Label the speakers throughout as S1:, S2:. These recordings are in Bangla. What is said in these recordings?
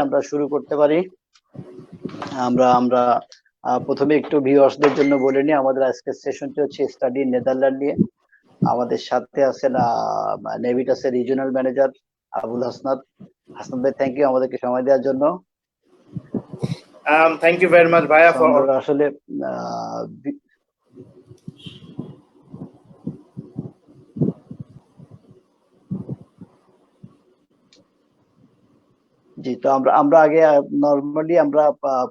S1: আমরা শুরু করতে পারি। আমরা আমরা প্রথমে একটু ভিউয়ার্সদের জন্য বলে নিই, আমাদের আজকের সেশনটি হচ্ছে স্টাডি নেদারল্যান্ড নিয়ে। আমাদের সাথে আছেন নেভিটাসের রিজিওনাল ম্যানেজার আবুল হাসনাত। হাসনাত ভাই, থ্যাংক ইউ আমাদেরকে সময় দেওয়ার জন্য।
S2: থ্যাংক ইউ ভেরি মাচ ভাইয়া ফর
S1: আসলে জি, তো আমরা আগে নরমালি আমরা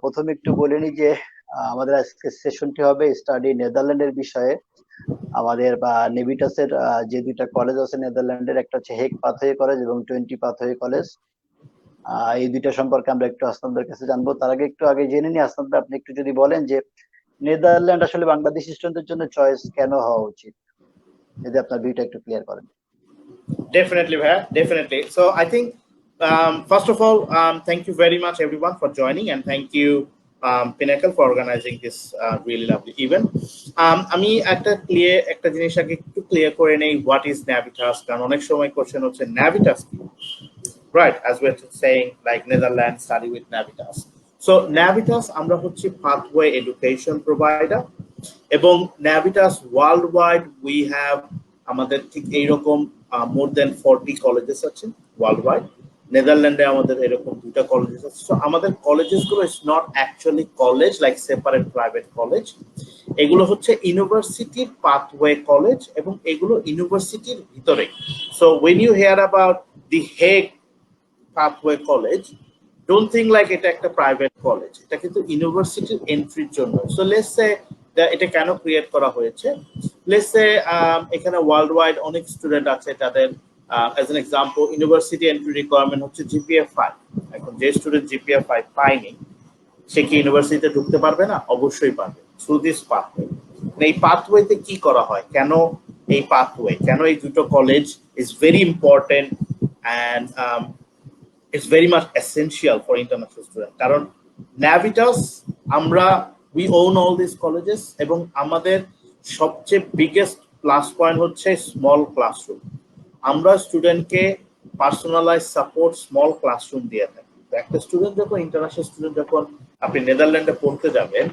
S1: প্রথমে একটু বলে নিই যে আমাদের আজকের সেশনটি হবে স্টাডি নেদারল্যান্ডের বিষয়ে। আমাদের নেভিটাসের যে দুইটা কলেজ আছে নেদারল্যান্ডের, একটা হচ্ছে হেগ পাথওয়ে কলেজ এবং টুয়েন্টি পাথওয়ে কলেজ। এই দুইটা সম্পর্কে আমরা একটু হাসনাতদের কাছে জানবো। তার আগে একটু জেনে নিই, হাসনাত আপনি একটু যদি বলেন যে নেদারল্যান্ড আসলে বাংলাদেশি স্টুডেন্টদের জন্য চয়েস কেন হওয়া উচিত, যদি আপনার ভিউটা একটু ক্লিয়ার করেন।
S2: Definitely, Bhaiya, definitely. So I think first of all, thank you very much everyone for joining, and thank you Pinnacle for organizing this really lovely event. আমি একটা জিনিস আগে একটু ক্লিয়ার করে নেই, what is Navitas, কারণ অনেক সময় কোশ্চেন হচ্ছে Navitas কি, right, as we're saying like Netherlands study with Navitas. So Navitas আমরা হচ্ছে pathway education provider, এবং Navitas worldwide we have আমাদের ঠিক এইরকম more than 40 colleges আছে worldwide. নেদারল্যান্ডে আমাদের এরকম দুটো কলেজেস আছে। সো আমাদের কলেজেস গুলো is not actually college like separate private college, এগুলো হচ্ছে ইউনিভার্সিটির পাথওয়ে কলেজ, এবং এগুলো ইউনিভার্সিটির ভিতরে। So when you hear about the Hague pathway college, don't think like এটা একটা প্রাইভেট কলেজ, এটা কিন্তু ইউনিভার্সিটির এন্ট্রির জন্য। সো লেটস সে এটা কেন ক্রিয়েট করা হয়েছে, লেটস সে এখানে ওয়ার্ল্ড ওয়াইড অনেক স্টুডেন্ট আছে যাদের as an example university entry requirement হচ্ছে জিপিএ 5। এখন যে স্টুডেন্ট জিপিএ 5 পায়নি, সে কি ইউনিভার্সিটিতে ঢুকতে পারবে না? অবশ্যই পারবে, থ্রু দিস পাথওয়ে। এই পাথওয়েতে কি করা হয়, কেন এই পাথওয়ে, কেন এই দুটো college is very important and it's very much essential for international students, কারণ Navitas আমরা we own all these colleges, এবং আমাদের সবচেয়ে বিগেস্ট প্লাস পয়েন্ট হচ্ছে স্মল ক্লাসরুম। আমরা স্টুডেন্টকে পার্সোনালাইজ সাপোর্ট স্মল ক্লাসরুম দিয়ে থাকি। একটা স্টুডেন্ট যখন ইন্টারন্যাশনাল স্টুডেন্ট যখন আপনি নেদারল্যান্ডে পড়তে যাবেন,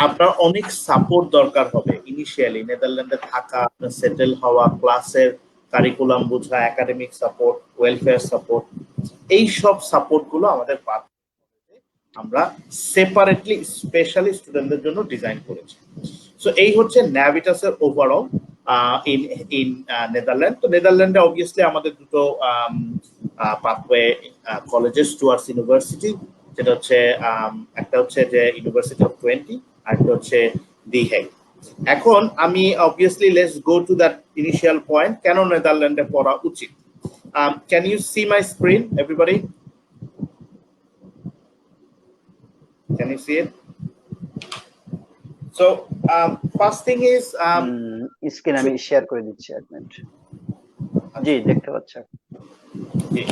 S2: আপনার অনেক সাপোর্ট দরকার হবে ইনিশিয়ালি নেদারল্যান্ডে থাকা, আপনার সেটেল হওয়া, ক্লাসের কারিকুলাম বোঝা, একাডেমিক সাপোর্ট, ওয়েলফেয়ার সাপোর্ট, এই সব সাপোর্ট গুলো আমাদের আমরা সেপারেটলি স্পেশালি স্টুডেন্টদের জন্য ডিজাইন করেছি। সো এই হচ্ছে ন্যাভিটাসের ওভারঅল ইন নেদারল্যান্ড। তো নেদারল্যান্ডে অবভিয়াসলি আমাদের দুটো পাথওয়ে কলেজেস টুয়ার্ডস ইউনিভার্সিটি, যেটা হচ্ছে একটা হচ্ছে যে ইউনিভার্সিটি অফ টুয়েন্টি, আর একটা হচ্ছে দি হেগ। এখন আমি obviously let's go to that initial point, কেন নেদারল্যান্ডে পড়া উচিত। Can you see my screen, everybody? Can you see it? So first thing is
S1: screen আমি শেয়ার করে দিচ্ছি এক মিনিট। জি, দেখতে পাচ্ছি।
S2: জি,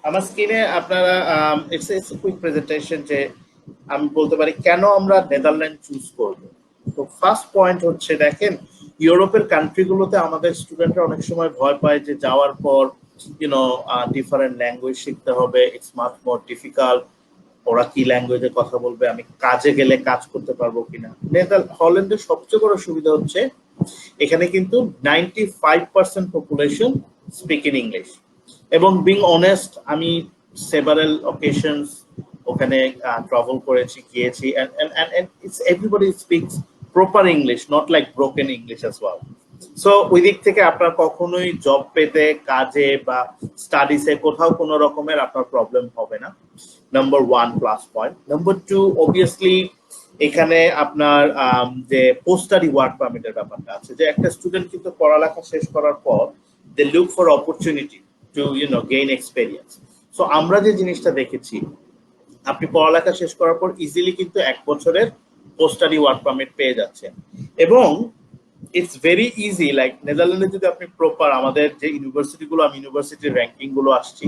S2: আমার স্ক্রিনে আপনারা ইটস এ কুইক প্রেজেন্টেশন যে আমি বলতে পারি কেন আমরা নেদারল্যান্ড চুজ করব। তো ফার্স্ট পয়েন্ট হচ্ছে, দেখেন ইউরোপের কান্ট্রিগুলোতে আমাদের স্টুডেন্টরা অনেক সময় ভয় পায় যে যাওয়ার পর ডিফারেন্ট ল্যাঙ্গুয়েজ শিখতে হবে, ইটস মাচ মোর ডিফিকাল্ট, ওরা কি ল্যাঙ্গুয়েজে কথা বলবে, আমি কাজে গেলে কাজ করতে পারবো কিনা। হল্যান্ডের সবচেয়ে বড় সুবিধা হচ্ছে এখানে কিন্তু 95% পপুলেশন স্পিক ইন ইংলিশ, এবং বিং অনেস্ট আমি সেভারাল অকেশনস ওখানে ট্রাভেল করেছি, গিয়েছি, and it's everybody speaks proper English, not like broken English as well. So ওই দিক থেকে আপনার কখনোই জব পেতে, কাজে বা স্টাডিজে কোথাও কোনো রকমের আপনার প্রবলেম হবে না। Number one plus point. Number two, obviously এখানে আপনার যে পোস্ট স্টাডি ওয়ার্ক পারমিটের ব্যাপারটা আছে, যে একটা স্টুডেন্ট কিন্তু পড়ালেখা শেষ করার পর they look for opportunity to gain experience. So আমরা যে জিনিসটা দেখেছি, আপনি পড়ালেখা শেষ করার পর ইজিলি কিন্তু 1 বছরের পোস্ট স্টাডি ওয়ার্ক পারমিট পেয়ে যাচ্ছেন, এবং ইটস ভেরি ইজি। লাইক নেদারল্যান্ডে যদি আপনি প্রপার, আমাদের যে ইউনিভার্সিটিগুলো, আমি ইউনিভার্সিটির র্যাঙ্কিং গুলো আসছি,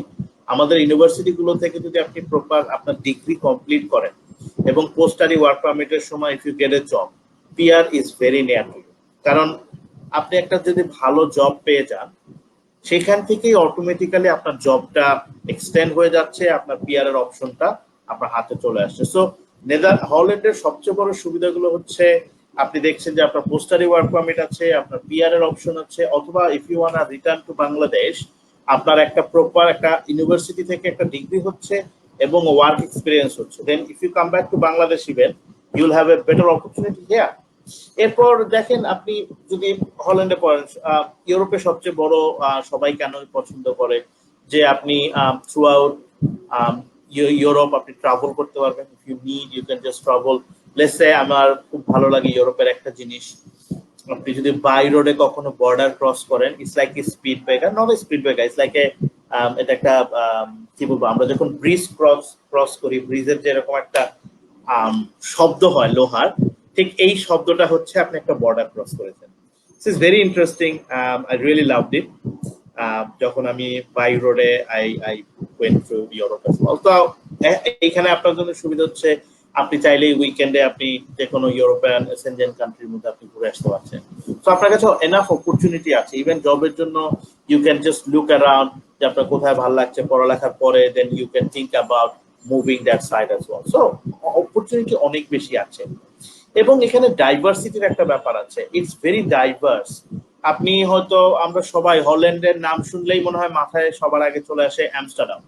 S2: আমাদের ইউনিভার্সিটিগুলো থেকে যদি আপনি প্রপার আপনার ডিগ্রি কমপ্লিট করেন এবং পোস্ট স্টাডি ওয়ার্ক পারমিটের সময় if you get a job, PR is very near to you. কারণ আপনি একটা যদি ভালো জব পেয়ে যান, সেখান থেকেই অটোমেটিক্যালি আপনার জবটা এক্সটেন্ড হয়ে যাচ্ছে, আপনার পিআর এর অপশনটা আপনার হাতে চলে আসছে। সো হল্যান্ডের সবচেয়ে বড় সুবিধাগুলো হচ্ছে আপনি দেখছেন যে আপনার পোস্টারি ওয়ার্ক পারমিট আছে, আপনার পিআর এর অপশন আছে, অথবা if you want return to Bangladesh, আপনার একটা প্রপার একটা ইউনিভার্সিটি থেকে একটা ডিগ্রি হচ্ছে এবং ওয়ার্ক এক্সপিরিয়েন্স হচ্ছে। Then if you come back to Bangladesh even you will have a better opportunity here. এরপর দেখেন আপনি যদি হল্যান্ডে পড়েন, ইউরোপে সবচেয়ে বড় সবাই কেন পছন্দ করে যে আপনি থ্রু আউট ইউরোপ আপনি ট্রাভেল করতে পারবেন। If you need you can just travel. Let's say আমার খুব ভালো লাগে ইউরোপের একটা জিনিস, আপনি যদি বাই রোডে কখনো বর্ডার ক্রস করেন, it's like a speed breaker, not a speed breaker, it's like a এটা একটা কি বলবো, আমরা যখন ব্রিজ ক্রস করি, ব্রিজের যেরকম একটা শব্দ হয় লোহার, ঠিক এই শব্দটা হচ্ছে আপনি একটা বর্ডার ক্রস করেছেন। This is very interesting, I really loved it. যখন আমি বাই রোডে I went through Europe as well. তো এইখানে আপনার জন্য সুবিধা হচ্ছে আপনি চাইলে উইকেন্ডে আপনি যে কোনো ইউরোপিয়ান সেনজেন কান্ট্রির মধ্যে আপনি ঘুরে আসতে পারছেন। তো আপনার কাছে এনাফ অপরচুনিটি আছে, ইভেন জবের জন্য you can just look around যে আপনার কোথায় ভালো লাগছে পড়ালেখার পরে, then you can think about moving that side as well. So opportunity অনেক বেশি আছে। এবং এখানে ডাইভার্সিটির একটা ব্যাপার আছে, ইটস ভেরি ডাইভার্স। আপনি হয়তো আমরা সবাই হল্যান্ডের নাম শুনলেই মনে হয় মাথায় সবার আগে চলে আসে Amsterdam.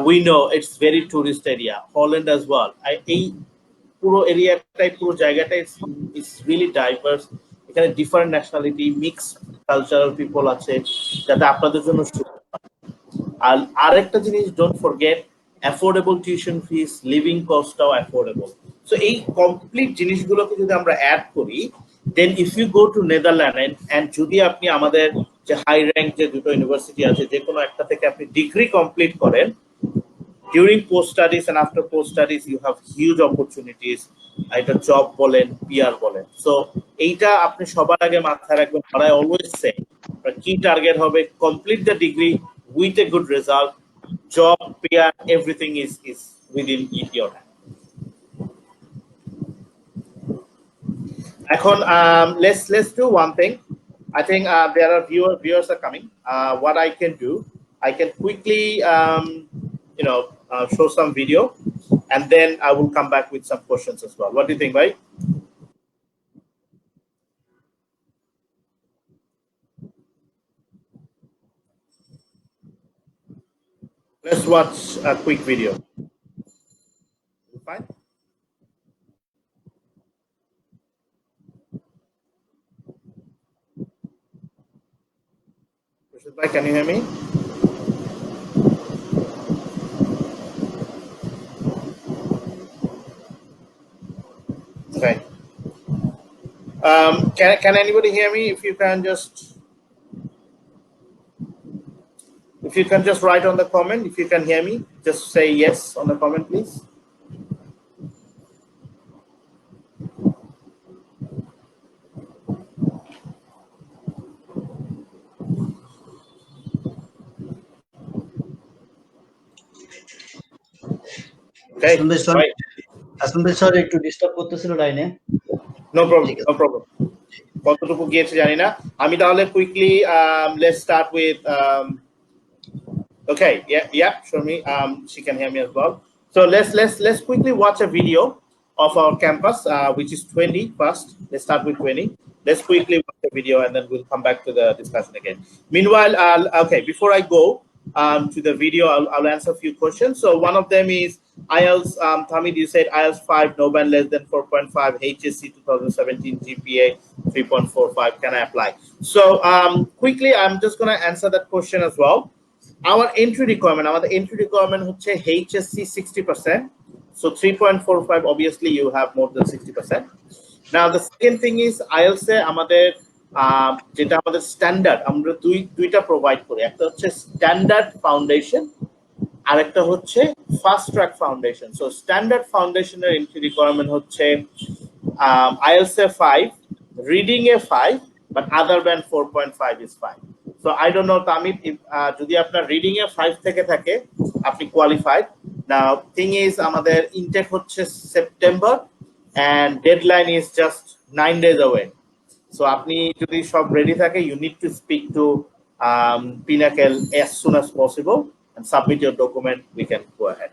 S2: We know it's very tourist area. Holland as well. এই পুরো এরিয়াটাই, পুরো জায়গাটাই is really diverse. এখানে different nationality, mix cultural people আছে, যাতে আপনাদের জন্য। আর আরেকটা জিনিস, don't forget affordable tuition fees, living কস্টটাও অ্যাফোর্ডেবল। সো এই কমপ্লিট জিনিসগুলোকে যদি আমরা অ্যাড করি, then if you go to Netherland and যদি আপনি আমাদের যে হাই র্যাঙ্ক যে দুটো ইউনিভার্সিটি আছে, যে কোনো একটা থেকে আপনি ডিগ্রি কমপ্লিট করেন, during post studies and after post studies you have huge opportunities, এটা জব বলেন, পিআর বলেন। সো এইটা আপনি সবার আগে মাথায় রাখবেন। আর আই অলওয়েজ সে কি টার্গেট হবে, complete the degree with a good result, job, PR, everything is within your hand. এখন let's do one thing. I think there are viewers are coming. What I can do, I can quickly show some video, and then I will come back with some questions as well. What do you think, bhai? Let's watch a quick video. Fine. Khurshid bhai, can you hear me? Okay. Can anybody hear me? If you can just write on the comment. If you can hear me, just say yes on the comment, please. Okay.
S1: Sorry, একটু ডিস্টার্ব করতেছিল লাইনে।
S2: No problem. কতটুকু গিয়েছে জানি না আমি। তাহলে quickly let's start with okay, yeah, show me. She can hear me as well. So let's quickly watch a video of our campus, which is twente first. Let's start with twente. Let's quickly watch the video and then we'll come back to the discussion again. Meanwhile, okay, before I go to the video, I'll answer a few questions. So one of them is IELTS. Tamid, you said IELTS 5, no band less than 4.5, HSC 2017, GPA 3.45. Can I apply? So quickly, I'm just going to answer that question as well. Our entry requirement হচ্ছে HSC 60%. So 3.45, obviously you have more than 60%. Now the second thing is IELTS এ আমাদের যেটা আমাদের স্ট্যান্ডার্ড, আমরা দুইটা প্রোভাইড করি, একটা হচ্ছে স্ট্যান্ডার্ড ফাউন্ডেশন আর একটা হচ্ছে fast track foundation. So standard ফাউন্ডেশনের এন্ট্রি রিকোয়ারমেন্ট হচ্ছে IELTS এ 5, রিডিং এ 5, but other than 4.5 is fine. So I don't know Tamid, যদি আপনার রিডিং এ 5 থেকে থাকে আপনি কোয়ালিফাইড। নাও থিং ইজ আমাদের ইনটেক হচ্ছে September and deadline is just 9 days away. So আপনি যদি সব রেডি থাকে, you need to speak to Pinnacle as soon as possible and submit your document. We can go ahead.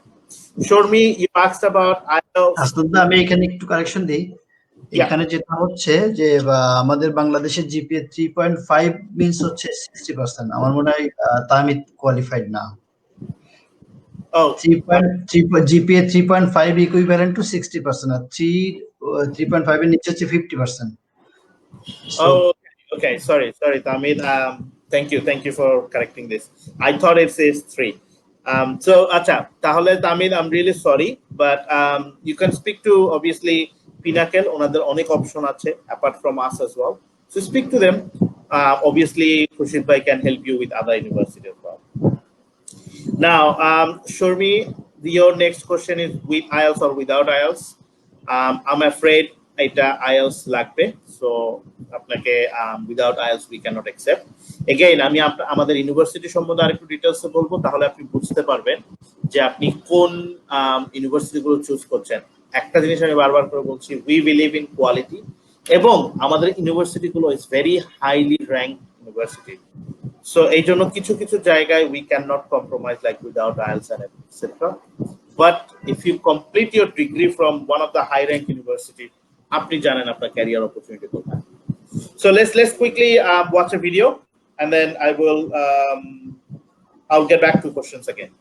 S2: Shormi, you asked about IELTS.
S1: আসলে আমি এখানে একটু কারেকশন দিই। এখানে যেটা হচ্ছে যে আমাদের বাংলাদেশের জিপিএ 3.5 মিন্স হচ্ছে 60%। আমার মনে হয় তামিদ কোয়ালিফাইড না।
S2: Oh,
S1: 3.3 GPA 3.5 equivalent to 60%, আর 3.5 এর নিচে হচ্ছে 50%।
S2: Oh, okay. Sorry, Tamid. Thank you for correcting this. I thought it says 3. So, acha, tahole Tamid, I'm really sorry, but you can speak to obviously Pinnacle. Another onek option ache apart from us as well. So speak to them. Obviously, Khurshid bhai can help you with other universities as well. Now, Shormi, your next question is with IELTS or without IELTS? I'm afraid এটা IELTS লাগবে, so আপনাকে without IELTS we cannot accept. Again, আমি আমাদের ইউনিভার্সিটি সম্বন্ধে আরেকটু ডিটেইলস বলবো, তাহলে আপনি বুঝতে পারবেন যে আপনি কোন ইউনিভার্সিটিগুলো চুজ করছেন। একটা জিনিস আমি বারবার করে বলছি, we believe in quality, এবং আমাদের ইউনিভার্সিটিগুলো is very highly ranked university. So এই জন্য কিছু কিছু জায়গায় we cannot compromise like without IELTS and etc. But if you complete your degree from one of the high ranked university, আপনি জানেন আপনার career opportunity কোথায়। So let's quickly watch a video and then I'll get back to questions again.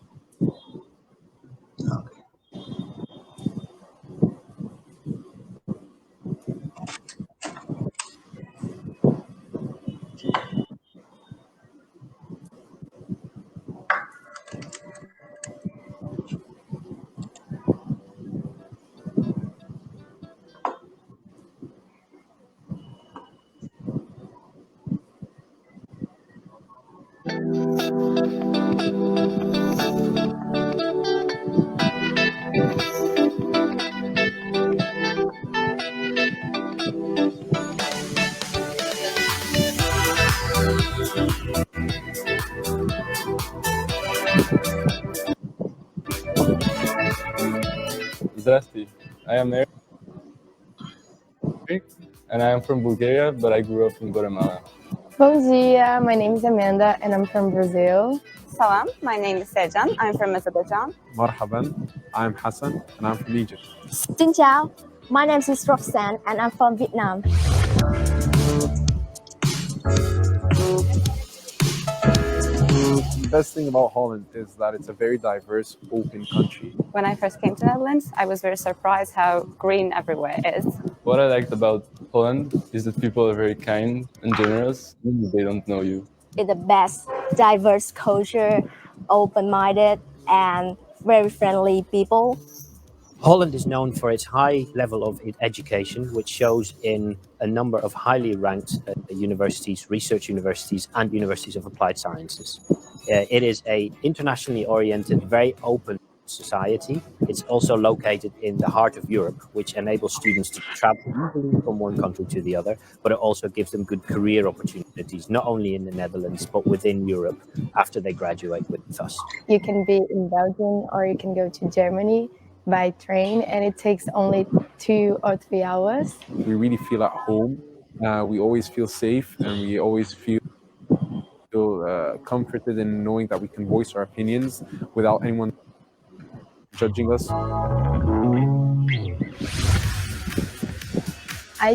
S3: Здравствуйте. I am Eric, and I am from Bulgaria, but I grew up in Guatemala.
S4: Bom dia, my name is Amanda and I'm from Brazil.
S5: Salam, my name is Sejan, I'm from Azerbaijan.
S6: Marhaban, I'm Hassan and I'm from Egypt.
S7: Xin chào, my name is Roxanne and I'm from Vietnam.
S6: The best thing about Holland is that it's a very diverse, open country.
S5: When I first came to Netherlands, I was very surprised how green everywhere is.
S3: What I liked about Holland is that people are very kind and generous, even if they don't know you.
S7: It's the best, diverse culture, open-minded and very friendly people.
S8: Holland is known for its high level of education, which shows in a number of highly ranked universities, research universities, and universities of applied sciences. It is an internationally oriented, very open society. It's also located in the heart of Europe, which enables students to travel easily from one country to the other, but it also gives them good career opportunities, not only in the Netherlands, but within Europe after they graduate with us.
S4: You can be in Belgium or you can go to Germany by train and it takes only 2 or 3 hours.
S6: We really feel at home. We always feel safe and we always feel comforted in knowing that we can voice our opinions without anyone judging us.
S4: I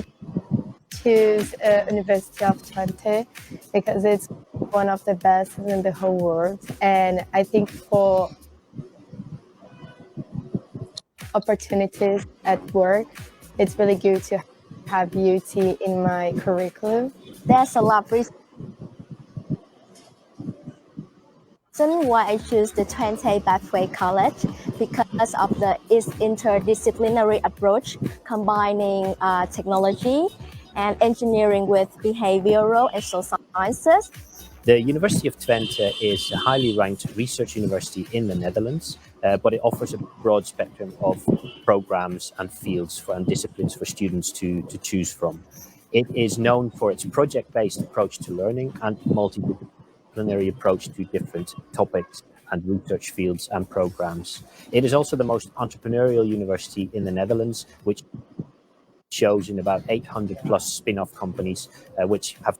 S4: choose University of Twente because it's one of the best in the whole world, and I think for opportunities at work, it's really good to have beauty in my curriculum.
S7: There's a lot of reason why I choose the Twente Pathway College, because of its interdisciplinary approach, combining technology and engineering with behavioral and social sciences.
S8: The University of Twente is a highly ranked research university in the Netherlands, but it offers a broad spectrum of programs and fields and disciplines for students to choose from. It is known for its project-based approach to learning and multidisciplinary approach to different topics and research fields and programs. It is also the most entrepreneurial university in the Netherlands, which shows in about 800 plus spin-off companies, which have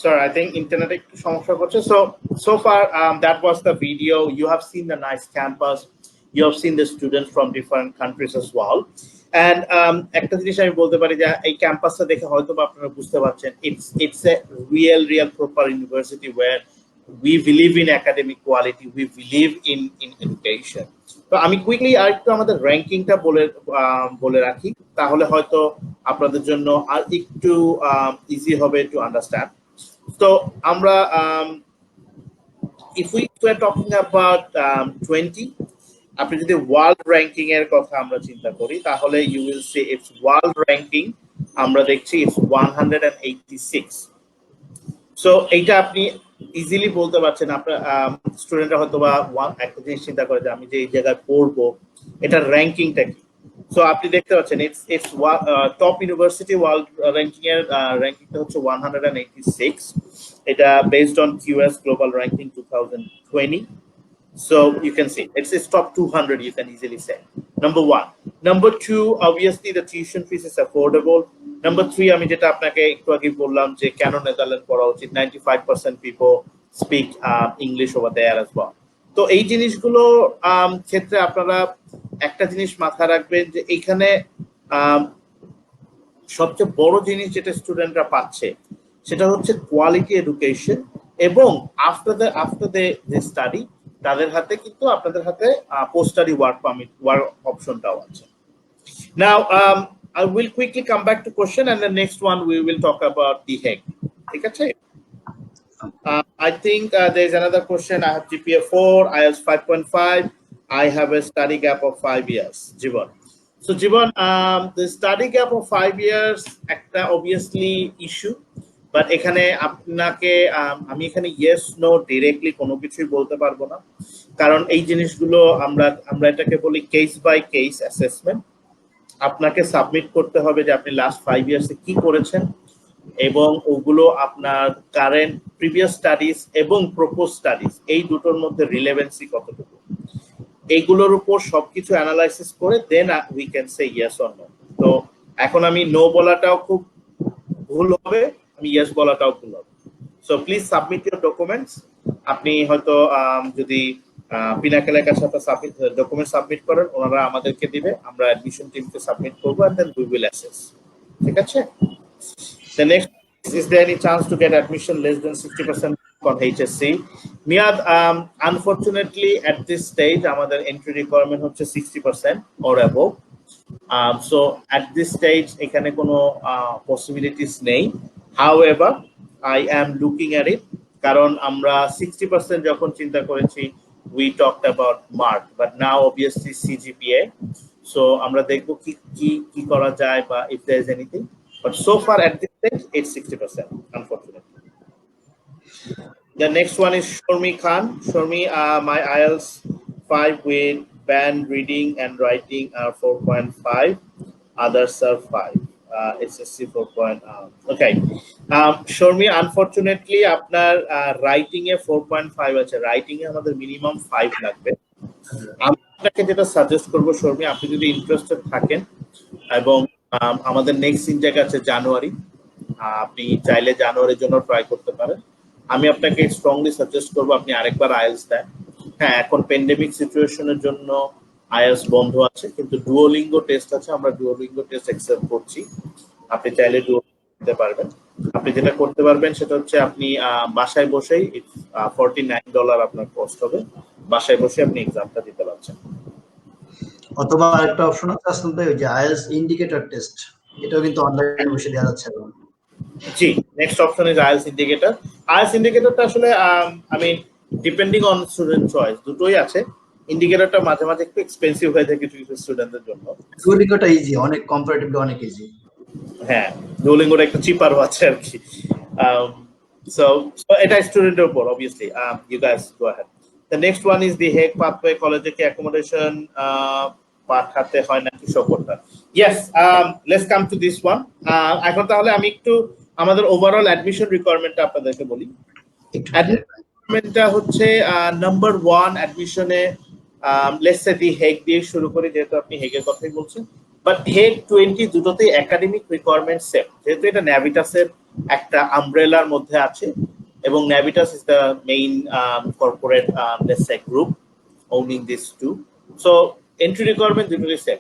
S2: Sorry, I think internet একটু সমস্যা করছে. So far, that was the video. You have seen the nice campus. You have seen the students from different countries as well. And একটা জিনিস আমি বলতে পারি যে এই ক্যাম্পাসটা দেখে হয়তো আপনারা বুঝতে পারছেন, it's a real proper university where we believe in academic quality, we believe in education. তো আমি কুইকলি আরেকটু আমাদের র্যাঙ্কিংটা বলে রাখি, তাহলে হয়তো আপনাদের জন্য আর একটু ইজি হবে to understand. So, if we were talking about 20, আপনি যদি ওয়ার্ল্ড র্যাঙ্কিং এর কথা আমরা চিন্তা করি, তাহলে you will see its world ranking আমরা দেখছি it's 186. So, এইটা আপনি ইজিলি বলতে পারছেন. আপনার স্টুডেন্টরা হয়তো বা একটা জিনিস চিন্তা করে যে আমি যে এই জায়গায় পড়বো এটার র্যাঙ্কিংটা কি. সো আপনি দেখতে পাচ্ছেন it's top university world ranking এর র্যাঙ্কিংটা হচ্ছে 186. এটা based on QS global ranking 2020. So you can see it's top 200, you can easily say. Number 1. Number 2, obviously the tuition fees is affordable. Number 3, আমি যেটা আপনাকে একটু আগে বললাম যে কেন নেদারল্যান্ড পড়া উচিত, 95% people speak English over there as well. তো এই জিনিসগুলো ক্ষেত্রে আপনারা একটা জিনিস মাথায় রাখবেন যে এখানে সবচেয়ে বড় জিনিস যেটা স্টুডেন্টরা পাচ্ছে সেটা হচ্ছে কোয়ালিটি এডুকেশন, এবং আফটার দে স্টাডি তাদের হাতে কিন্তু আপনাদের হাতে post study work permit work অপশনটাও আছে. Now I will quickly come back to question, and the next one we will talk about the Hague. ঠিক আছে? I think there is another question. I have GPA 4, IELTS 5.5. I have a study gap of 5 years. Jivan. So Jivan, the study gap of 5 years একটা obviously issue, but এখানে আপনাকে আমি এখানে yes no directly কোনো কিছুই বলতে পারবো না, কারণ এই জিনিসগুলো আমরা এটাকে বলি কেস বাই কেস অ্যাসেসমেন্ট. আপনাকে সাবমিট করতে হবে যে আপনি লাস্ট 5 ইয়ার্সে কি করেছেন এবং ওগুলো আপনার কারেন্ট প্রিভিয়াস স্টাডিজ এবং প্রপোজ স্টাডিজ এই দুটোর মধ্যে রিলেভেন্সি কতটুকু, এইগুলোর উপর সবকিছু অ্যানালাইসিস করে দেন we can say yes or no. তো এখন আমি নো বলাটাও খুব ভুল হবে, আমি ইয়েস বলাটাও ভুল হবে. So please submit your documents. আপনি হয়তো যদি পিনাকেলের কাছে ডকুমেন্ট সাবমিট করেন, ওনারা আমাদেরকে দিবে, আমরা অ্যাডমিশন টিমকে সাবমিট করবো, and then we will assess. ঠিক আছে? The next is there any chance to get admission less than 60% on HSC? Miyad, unfortunately at this stage আমাদের entry requirement হচ্ছে 60% or above. So at this stage এখানে কোনো possibilities নেই. However, I am looking at it, কারণ আমরা 60% যখন চিন্তা করেছি we talked about mark, but now obviously CGPA. So আমরা দেখবো কি করা যায় বা if there is anything. But so far at this stage, it's 60%, unfortunately. The next one is Shormi Khan. Shormi, my IELTS 5 with band reading and writing are 4.5. Others are 5. SSC 4.0. Okay. Shormi, unfortunately, আপনার writing এ 4.5 আছে. Writing এ আমাদের minimum 5 লাগবে. আমি আপনাকে যেটা সাজেস্ট করবো শর্মি, আপনি যদি ইন্টারেস্টেড থাকেন এবং আমাদের নেক্সট ইনটেক আছে জানুয়ারি, আপনি চাইলে জানুয়ারির জন্য ট্রাই করতে পারেন. আমি আপনাকে স্ট্রংলি সাজেস্ট করবো আপনি আরেকবার আইএলটিএস দেন. হ্যাঁ, এখন প্যান্ডেমিক সিচুয়েশনের জন্য আইএলটিএস বন্ধ আছে, কিন্তু ডুওলিঙ্গো টেস্ট আছে, আমরা ডুওলিঙ্গো টেস্ট অ্যাকসেপ্ট করছি. আপনি চাইলে ডুওলিঙ্গো দিতে পারবেন. আপনি যেটা করতে পারবেন সেটা হচ্ছে আপনি বাসায় বসেই $49 আপনার কস্ট হবে, বাসায় বসে আপনি এক্সামটা দিতে পারছেন.
S1: অথবা আরেকটা অপশন আছে আসলে ওই যে আইএলটিএস ইন্ডিকেটর টেস্ট, এটাও কিন্তু অনলাইনে বসে দেওয়া যাচ্ছে এখন.
S2: জি, next option is IELTS indicator. IELTS ইন্ডিকেটরটা আসলে ডিপেন্ডিং অন স্টুডেন্ট চয়েস, দুটোই আছে. ইন্ডিকেটরটা মাঝে মাঝে একটু এক্সপেন্সিভ হয়ে থাকে কিছু স্টুডেন্টদের জন্য.
S1: ডুওলিঙ্গোটা ইজি, অনেক কম্পারেটিভলি অনেক ইজি.
S2: হ্যাঁ, ডুওলিঙ্গোটা একটু চিপারও আছে আর কি. সো এটা স্টুডেন্টের উপর obviously. You guys go ahead. The next one is the Hague pathway. কলেজে কি অ্যাকোমোডেশন পাঠাতে হয় নাকি সকলটা? Yes, let's come to this one. এখন তাহলে আমি একটু আমাদের ওভারঅল অ্যাডমিশন রিকোয়ারমেন্টটা আপনাদেরকে বলি. অ্যাডমিশনটা হচ্ছে নাম্বার 1 অ্যাডমিশনে লেটস সে দি হেগ দিয়ে শুরু করি, যেহেতু আপনি হেগের কথাই বলছেন. বাট হেগ 20 দুটোতেই একাডেমিক রিকোয়ারমেন্ট সেম, যেহেতু এটা ন্যাভিটাসের একটা আমব্রেলার মধ্যে আছে এবং Navitas is the main corporate let's say group owning these two. So entry requirement দুটোই সেম।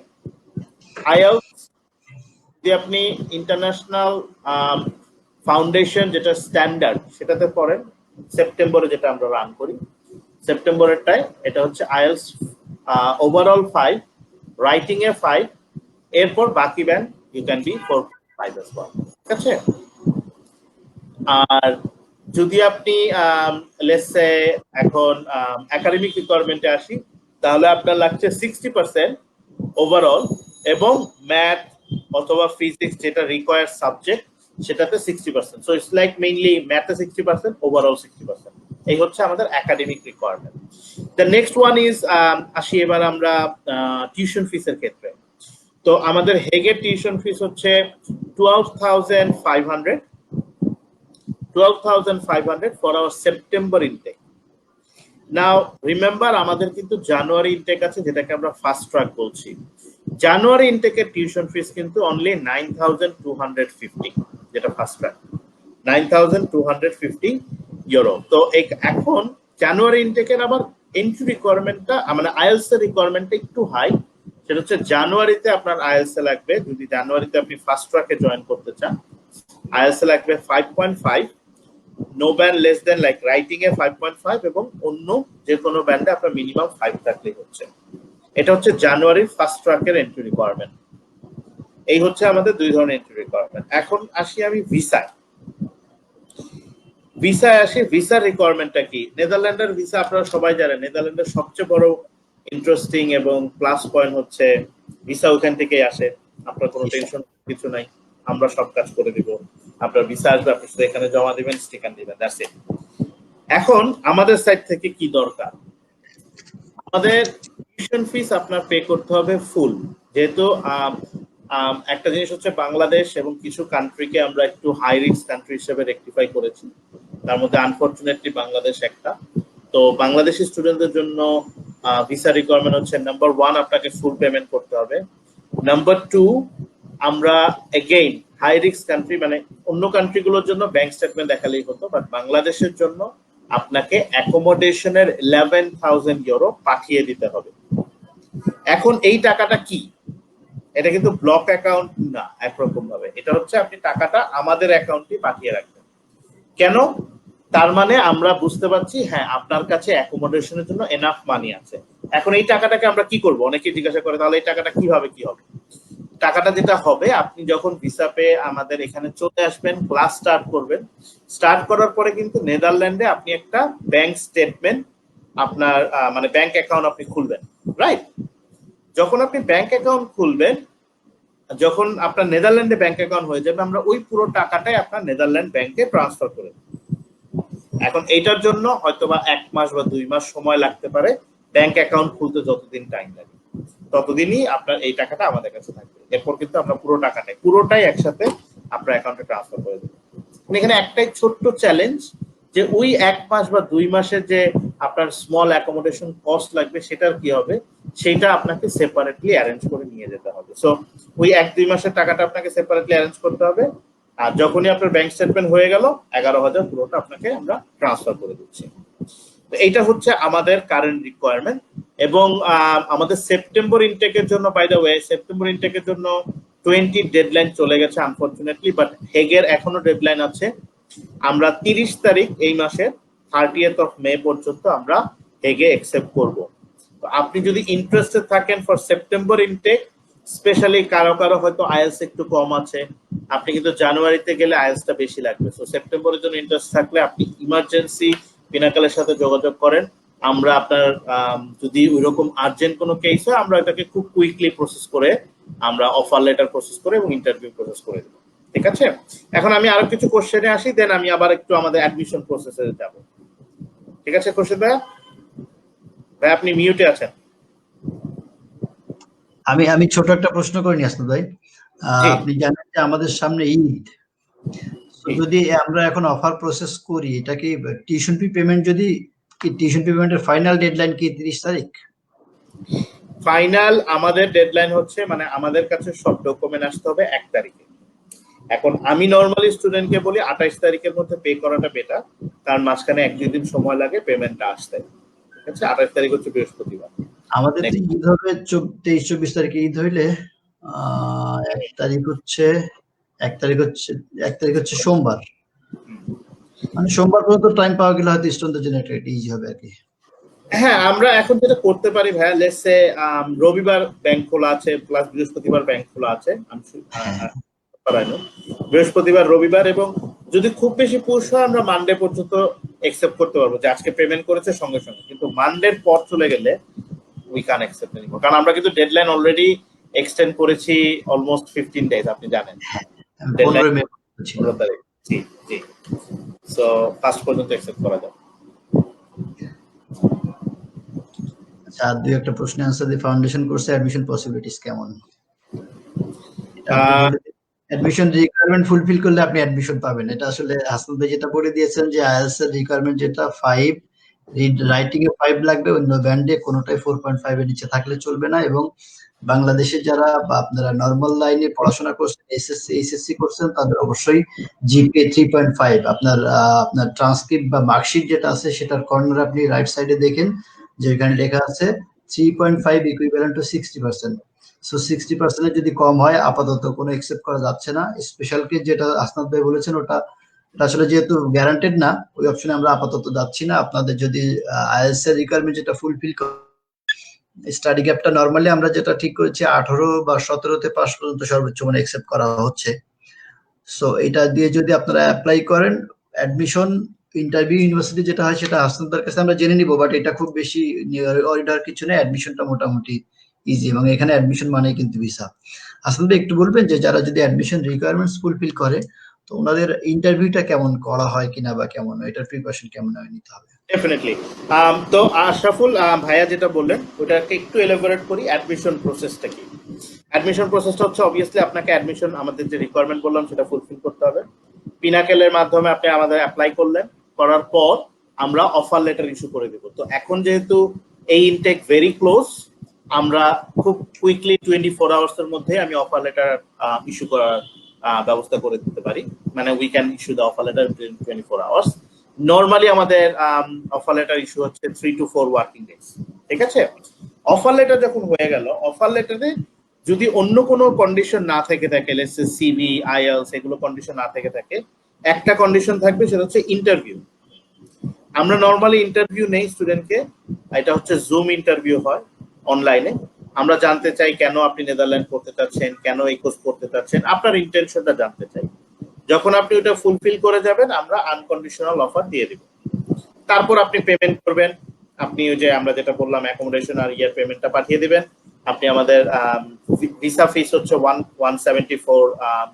S2: IELTS যদি আপনি ইন্টারন্যাশনাল ফাউন্ডেশন যেটা স্ট্যান্ডার্ড সেটাতে পড়েন, সেপ্টেম্বরে যেটা আমরা রান করি, সেপ্টেম্বরেরটায় এটা হচ্ছে IELTS ওভারঅল 5, রাইটিং এ 5, এরপর বাকি band you can be 4-5 as well, ঠিক আছে? আর যদি আপনি লেটস সে এখন একাডেমিক রিকোয়ারমেন্টে আসি, তাহলে আপনার লাগছে 60% ওভারঅল এবং ম্যাথ অথবা ফিজিক্স যেটা রিকোয়ার্ড সাবজেক্ট সেটাতে 60%। সো ইটস লাইক মেইনলি ম্যাথে 60%, ওভারঅল 60%। এই হচ্ছে আমাদের academic requirement. The next one is আসি এবার আমরা টিউশন ফিসের ক্ষেত্রে। তো আমাদের হেগের টিউশন ফিস হচ্ছে 12,500 for our September intake. Now remember আমাদের কিন্তু জানুয়ারি ইনটেক আছে যেটাকে আমরা ফাস্ট ট্র্যাক বলছি। জানুয়ারি ইনটেকের টিউশন ফিস কিন্তু অনলি 9,250, যেটা ফাস্ট ট্র্যাক 9,250 ইউরো। তো এখন জানুয়ারি ইনটেকের আবার এন্ট্রি রিকোয়ারমেন্টটা মানে আইএলটিএস এর রিকোয়ারমেন্টটা একটু হাই। সেটা হচ্ছে জানুয়ারিতে আপনার আইএলটিএস এ লাগবে, যদি জানুয়ারিতে আপনি ফাস্ট ট্র্যাকে জয়েন করতে চান, আইএলটিএস এ লাগবে 5.5, no band less than like writing এ 5.5 এবং অন্য যে কোনো ব্যান্ডে আপনার মিনিমাম 5 থাকলেই হচ্ছে। এটা হচ্ছে জানুয়ারির ফাস্ট ট্র্যাকের এন্ট্রি রিকোয়ারমেন্ট। এই হচ্ছে আমাদের দুই ধরনের এন্ট্রি রিকোয়ারমেন্ট। এখন আসি আমি ভিসায় আসি। ভিসার রিকোয়ারমেন্টটা কি? নেদারল্যান্ডের ভিসা আপনারা সবাই জানেন, নেদারল্যান্ডের সবচেয়ে বড় ইন্টারেস্টিং এবং প্লাস পয়েন্ট হচ্ছে ভিসা ওখান থেকেই আসে। আপনার কোনো টেনশন কিছু নাই, আমরা সব কাজ করে দিব। আপনার ভিসা আসবে, আপনি শুধু এখানে জমা দিবেন, স্টিকার দিবেন, দ্যাটস ইট। এখন আমাদের সাইড থেকে কি দরকার? আমাদের টিউশন ফিস আপনার পে করতে হবে ফুল, যেহেতু একটা জিনিস হচ্ছে বাংলাদেশ এবং কিছু কান্ট্রিকে আমরা একটু হাই রিস্ক কান্ট্রি হিসেবে রেকটিফাই করেছি, তার মধ্যে আনফরচুনেটলি বাংলাদেশ একটা। তো বাংলাদেশি স্টুডেন্টদের জন্য ভিসা রিকোয়ারমেন্ট হচ্ছে নাম্বার 1 আপনাকে ফুল পেমেন্ট করতে হবে, নাম্বার 2 আমরা এগেইন হাই রিস্ক কান্ট্রি মানে অন্য কান্ট্রিগুলোর জন্য ব্যাংক স্টেটমেন্ট দেখালেই হতো, বাট বাংলাদেশের জন্য আপনাকে অ্যাকোমোডেশনের 11,000 ইউরো পাঠিয়ে দিতে হবে। এখন এই টাকাটা কি? এটা কিন্তু ব্লক অ্যাকাউন্ট না, একরকম ভাবে এটা হচ্ছে আপনি টাকাটা আমাদের অ্যাকাউন্টে পাঠিয়ে রাখবেন। কেন? তার মানে আমরা বুঝতে পারছি হ্যাঁ আপনার কাছে অ্যাকোমোডেশনের জন্য এনাফ মানি আছে। এখন এই টাকাটাকে আমরা কি করব? অনেকে জিজ্ঞাসা করে তাহলে এই টাকাটা কিভাবে কি হবে? টাকাটা যেটা হবে, আপনি যখন ভিসা পেয়ে আমাদের এখানে চলে আসবেন, ক্লাস স্টার্ট করবেন, স্টার্ট করার পরে কিন্তু নেদারল্যান্ডে আপনি একটা ব্যাংক স্টেটমেন্ট আপনার মানে ব্যাংক অ্যাকাউন্ট আপনি খুলবেন, রাইট? যখন আপনি ব্যাংক অ্যাকাউন্ট খুলবেন, যখন আপনার নেদারল্যান্ডে ব্যাংক অ্যাকাউন্ট হয়ে যাবে, আমরা ওই পুরো টাকাটাই আপনার নেদারল্যান্ড ব্যাংকে ট্রান্সফার করে দেব। এখন এইটার জন্য হয়তোবা 1 মাস বা 2 মাস সময় লাগতে পারে, ব্যাংক অ্যাকাউন্ট খুলতে যতদিন টাইম লাগে ততদিনই আপনার এই টাকাটা আমাদের কাছে থাকবে। এরপর কিন্তু আমরা পুরোটাই একসাথে আপনার অ্যাকাউন্টে ট্রান্সফার করে দেব। এখানে একটাই ছোট্ট চ্যালেঞ্জ যে ওই 1 মাস বা 2 মাসের যে আপনার স্মল অ্যাকোমোডেশন কস্ট লাগবে সেটার কি হবে, সেটা আপনাকে সেপারেটলি অ্যারেঞ্জ করে নিয়ে যেতে হবে। সো ওই 1-2 মাসের টাকাটা আপনাকে সেপারেটলি অ্যারেঞ্জ করতে হবে, আর যখনই আপনার ব্যাংক স্টেটমেন্ট হয়ে গেল 11,000 পুরোটা আপনাকে আমরা ট্রান্সফার করে দিচ্ছি। তো এইটা হচ্ছে আমাদের কারেন্ট রিকোয়ারমেন্ট। এবং আমাদের সেপ্টেম্বর ইনটেকের জন্য, বাই দ্য ওয়ে, সেপ্টেম্বর ইনটেকের জন্য 20 ডেডলাইন চলে গেছে আনফরচুনেটলি, বাট হেগের এখনো ডেডলাইন আছে। আমরা 30 তারিখ এই মাসের 30th of May পর্যন্ত আমরা হেগে অ্যাকসেপ্ট করব। তো আপনি যদি ইন্টারেস্টেড থাকেন ফর সেপ্টেম্বর ইনটেক, স্পেশালি কারো হয়তো আইএলটিএস একটু কম আছে, আপনি কিন্তু জানুয়ারিতে গেলে আইএলটিএসটা বেশি লাগবে। সো সেপ্টেম্বরের জন্য ইন্টারেস্ট থাকলে আপনি ইমার্জেন্সি পিনাকলের সাথে যোগাযোগ করেন। আমরা আপনার যদি ওইরকম আর্জেন্ট কোনো কেস হয়, আমরা এটাকে খুব কুইকলি প্রসেস করে আমরা অফার লেটার প্রসেস করে এবং ইন্টারভিউ প্রসেস করে দেব, ঠিক আছে? এখন আমি আরো কিছু কোশ্চেনে আসি, দেন আমি আবার একটু আমাদের অ্যাডমিশন প্রসেসে যাব, ঠিক আছে? খুরশিদ ভাই, আপনি মিউটে আছেন।
S1: আমি ছোট একটা প্রশ্ন করে নিয়ে আসতে ভাই। আপনি জানেন যে আমাদের সামনে ঈদ, যদি আমরা এখন অফার প্রসেস করি, এটা কি টিউশন ফি পেমেন্ট, যদি টিউশন ফি পেমেন্টের ফাইনাল ডেডলাইন কি 30 তারিখ?
S2: ফাইনাল আমাদের ডেডলাইন হচ্ছে মানে আমাদের কাছে সব ডকুমেন্ট আসতে হবে 1 তারিখে। এখন আমি নরমালি স্টুডেন্টকে বলি 28 তারিখের মধ্যে পে করাটা বেটার, কারণ মাঝখানে 1-2 দিন সময় লাগে পেমেন্টটা আসতে। ঠিক আছে, 28 তারিখ হচ্ছে বৃহস্পতিবার।
S1: আমাদের তো ঈদ হবে 23-24 তারিখে ঈদ হইলে 1 তারিখ হচ্ছে 1 তারিখ হচ্ছে সোমবার। মানে সোমবার পর্যন্ত টাইম পাওয়া গেলে হয়তো স্টুডেন্টদের জন্য এটা ইজি হবে আর কি।
S2: হ্যাঁ, আমরা এখন যেটা করতে পারি ভাইয়া, লেটস সে রবিবার ব্যাংক খোলা আছে প্লাস বৃহস্পতিবার ব্যাংক খোলা আছে, বৃহস্পতিবার রবিবার, এবং যদি খুব বেশি পুশ হয় আমরা মানডে পর্যন্ত অ্যাকসেপ্ট করতে পারবো যে আজকে পেমেন্ট করেছে সঙ্গে সঙ্গে, কিন্তু মানডের পর চলে গেলে উই ক্যান অ্যাকসেপ্ট এনিমোর, কারণ আমরা কিন্তু ডেডলাইন অলরেডি এক্সটেন্ড করেছি অলমোস্ট 15 ডেজ, আপনি জানেন।
S1: 15 মে ছিল।
S2: জি জি, সো ফার্স্ট পর্যন্ত অ্যাকসেপ্ট করা যাবে।
S1: আচ্ছা, আর দুই একটা প্রশ্ন আনসার দি ফাউন্ডেশন কোর্সে অ্যাডমিশন পসিবিলিটিস কেমন? অ্যাডমিশন রিকোয়ারমেন্ট ফুলফিল করলে আপনি অ্যাডমিশন পাবেন। এটা আসলে হাসান ভাই যেটা বলে দিয়েছেন যে আইএলটিএস এর রিকোয়ারমেন্ট যেটা 5, রিড রাইটিং এ 5 লাগবে, অন্য ব্যান্ডে কোনোটাই 4.5 এর নিচে থাকলে চলবে না। এবং বাংলাদেশে যারা বা আপনারা নরমাল লাইনে পড়াশোনা করছেন, এসএসসি এইচএসসি করছেন, তাদের অবশ্যই জিপিএ 3.5। আপনার ট্রান্সক্রিপ্ট বা মার্কশিট যেটা আছে সেটার কর্নার আপনি রাইট সাইডে দেখেন যে এখানে লেখা আছে 3.5 ইকুইভ্যালেন্ট টু 60%। সো 60% এর যদি কম হয় আপাতত কোনো অ্যাকসেপ্ট করা যাচ্ছে না। স্পেশাল কেস যেটা আসনাদ ভাই বলেছেন ওটা আসলে যেহেতু গ্যারান্টেড না, ওই অপশনে আমরা আপাতত যাচ্ছি না। আপনাদের যদি আইএলটিএস এর রিকোয়ারমেন্ট যেটা ফুলফিল স্টাডি গ্যাপটা নরমালি আমরা যেটা ঠিক করেছি 18 বা 17তে পাস পর্যন্ত সর্বোচ্চ মানে অ্যাকসেপ্ট করা হচ্ছে। সো এটা দিয়ে যদি আপনারা অ্যাপ্লাই করেন, অ্যাডমিশন ইন্টারভিউ ইউনিভার্সিটি যেটা হয় সেটা হাসনাদার কাছে আমরা জেনে নিব, বাট এটা খুব বেশি অর্ডার কিছু না, অ্যাডমিশনটা মোটামুটি ইজি, এবং এখানে অ্যাডমিশন মানেই কিন্তু ভিসা। হাসান ভাই একটু বলবেন যে যারা যদি অ্যাডমিশন রিকোয়ারমেন্টস ফুলফিল করে তো ওনাদের ইন্টারভিউটা কেমন করা হয় কিনা বা কেমন এটার প্রিপারেশন কেমন নিতে হবে?
S2: ডেফিনেটলি। তো আশরাফুল ভাইয়া যেটা বললেন ওটাকে একটু এলাবোরেট করি। অ্যাডমিশন প্রসেসটা কি? অ্যাডমিশন প্রসেসটা হচ্ছে অবভিয়াসলি আপনাকে অ্যাডমিশন আমাদের যে রিকোয়ারমেন্ট বললাম সেটা ফুলফিল করতে হবে। পিনাকেলের মাধ্যমে আপনি আমাদের অ্যাপ্লাই করলেন, করার পর আমরা অফার লেটার ইস্যু করে দেব। তো এখন যেহেতু এই ইনটেক ভেরি ক্লোজ, আমরা খুব কুইকলি 24 আওয়ার্সের মধ্যে আমি অফার লেটার ইস্যু করার ব্যবস্থা করে দিতে পারি। মানে we can issue the offer letter within 24 hours. Normally আমাদের অফার লেটার ইস্যু হচ্ছে 3 to 4 ওয়ার্কিং ডেজ। ঠিক আছে, অফার লেটার যখন হয়ে গেল, অফার লেটারে যদি অন্য কোনো কন্ডিশন না থেকে থাকে, লেটস সে সিভি, আইএলটিএস এগুলো কন্ডিশন না থেকে থাকে, একটা কন্ডিশন থাকবে, সেটা হচ্ছে ইন্টারভিউ। আমরা নরমালি ইন্টারভিউ নেই স্টুডেন্টকে, এটা হচ্ছে জুম ইন্টারভিউ হয় অনলাইনে। আমরা জানতে চাই কেন আপনি নেদারল্যান্ড পড়তে চাচ্ছেন, কেন এই কোর্স পড়তে চাচ্ছেন, আপনার ইন্টেনশনটা জানতে চাই। যখন আপনি ওটা ফুলফিল করে যাবেন আমরা আনকন্ডিশনাল অফার দিয়ে দেব। তারপর আপনি পেমেন্ট করবেন, আপনি ওই যে আমরা যেটা বললাম অ্যাকোমোডেশন আর ইয়ার পেমেন্টটা পাঠিয়ে দিবেন। আপনি আমাদের ভিসা ফিস হচ্ছে 174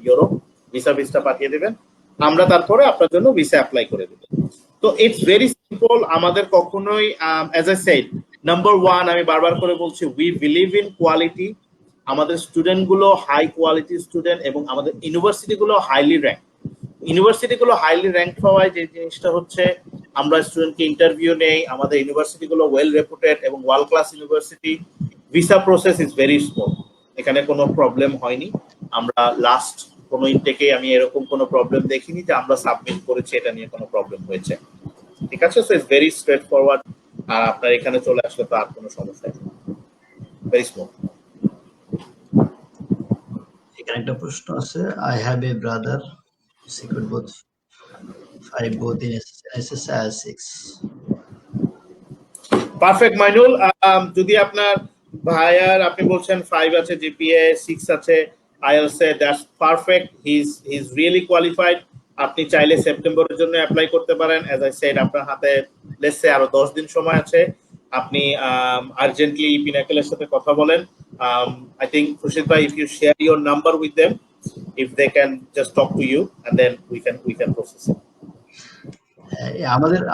S2: ইউরো, ভিসা ফিসটা পাঠিয়ে দিবেন। আমরা তারপরে আপনার জন্য ভিসা অ্যাপ্লাই করে দেব। তো ইটস ভেরি সিম্পল। আমাদের কখনোই অ্যাজ আই সেড, নাম্বার 1 আমি বারবার করে বলছি, উই বিলিভ ইন কোয়ালিটি। আমাদের স্টুডেন্ট গুলো হাই কোয়ালিটি স্টুডেন্ট এবং আমাদের ইউনিভার্সিটি গুলো হাইলি র্যাঙ্ক। ইউনিভার্সিটি গুলো হাইলি র্যাঙ্ক হওয়ায় যে জিনিসটা হচ্ছে আমরা স্টুডেন্টকে ইন্টারভিউ নেই, আমাদের ইউনিভার্সিটি গুলো ওয়েল রেপুটেড এবং world class university. Visa process is very smooth, এখানে কোনো প্রবলেম হয়নি। আমরা লাস্ট কোনো ইনটেকে আমি এরকম কোনো প্রবলেম দেখিনি যে আমরা সাবমিট করেছি এটা নিয়ে কোনো প্রবলেম হয়েছে। ঠিক আছে, so it's very straightforward. আর আপনার এখানে চলে আসলে তো আর কোনো সমস্যা নেই, ভেরি স্মুথ।
S1: এখানে একটা প্রশ্ন আছে, I have a brother secured both 5 both in SSS as 6.
S2: Perfect Mainul. যদি আপনার ভাইয়ার আপনি বলছেন 5 আছে, জিপিএ 6 আছে, IELTS A, that's perfect. He is really qualified. আপনি চাইলে সেপ্টেম্বরের জন্য অ্যাপ্লাই করতে পারেন। অ্যাজ আই সেড, আপনার হাতে লেটস সে আরো 10 দিন সময় আছে। আপনি আর্জেন্টলি পিনাকেলের সাথে কথা বলেন। I think Khurshid bhai, if you share your number with them, if they can just talk to you and then we can process it.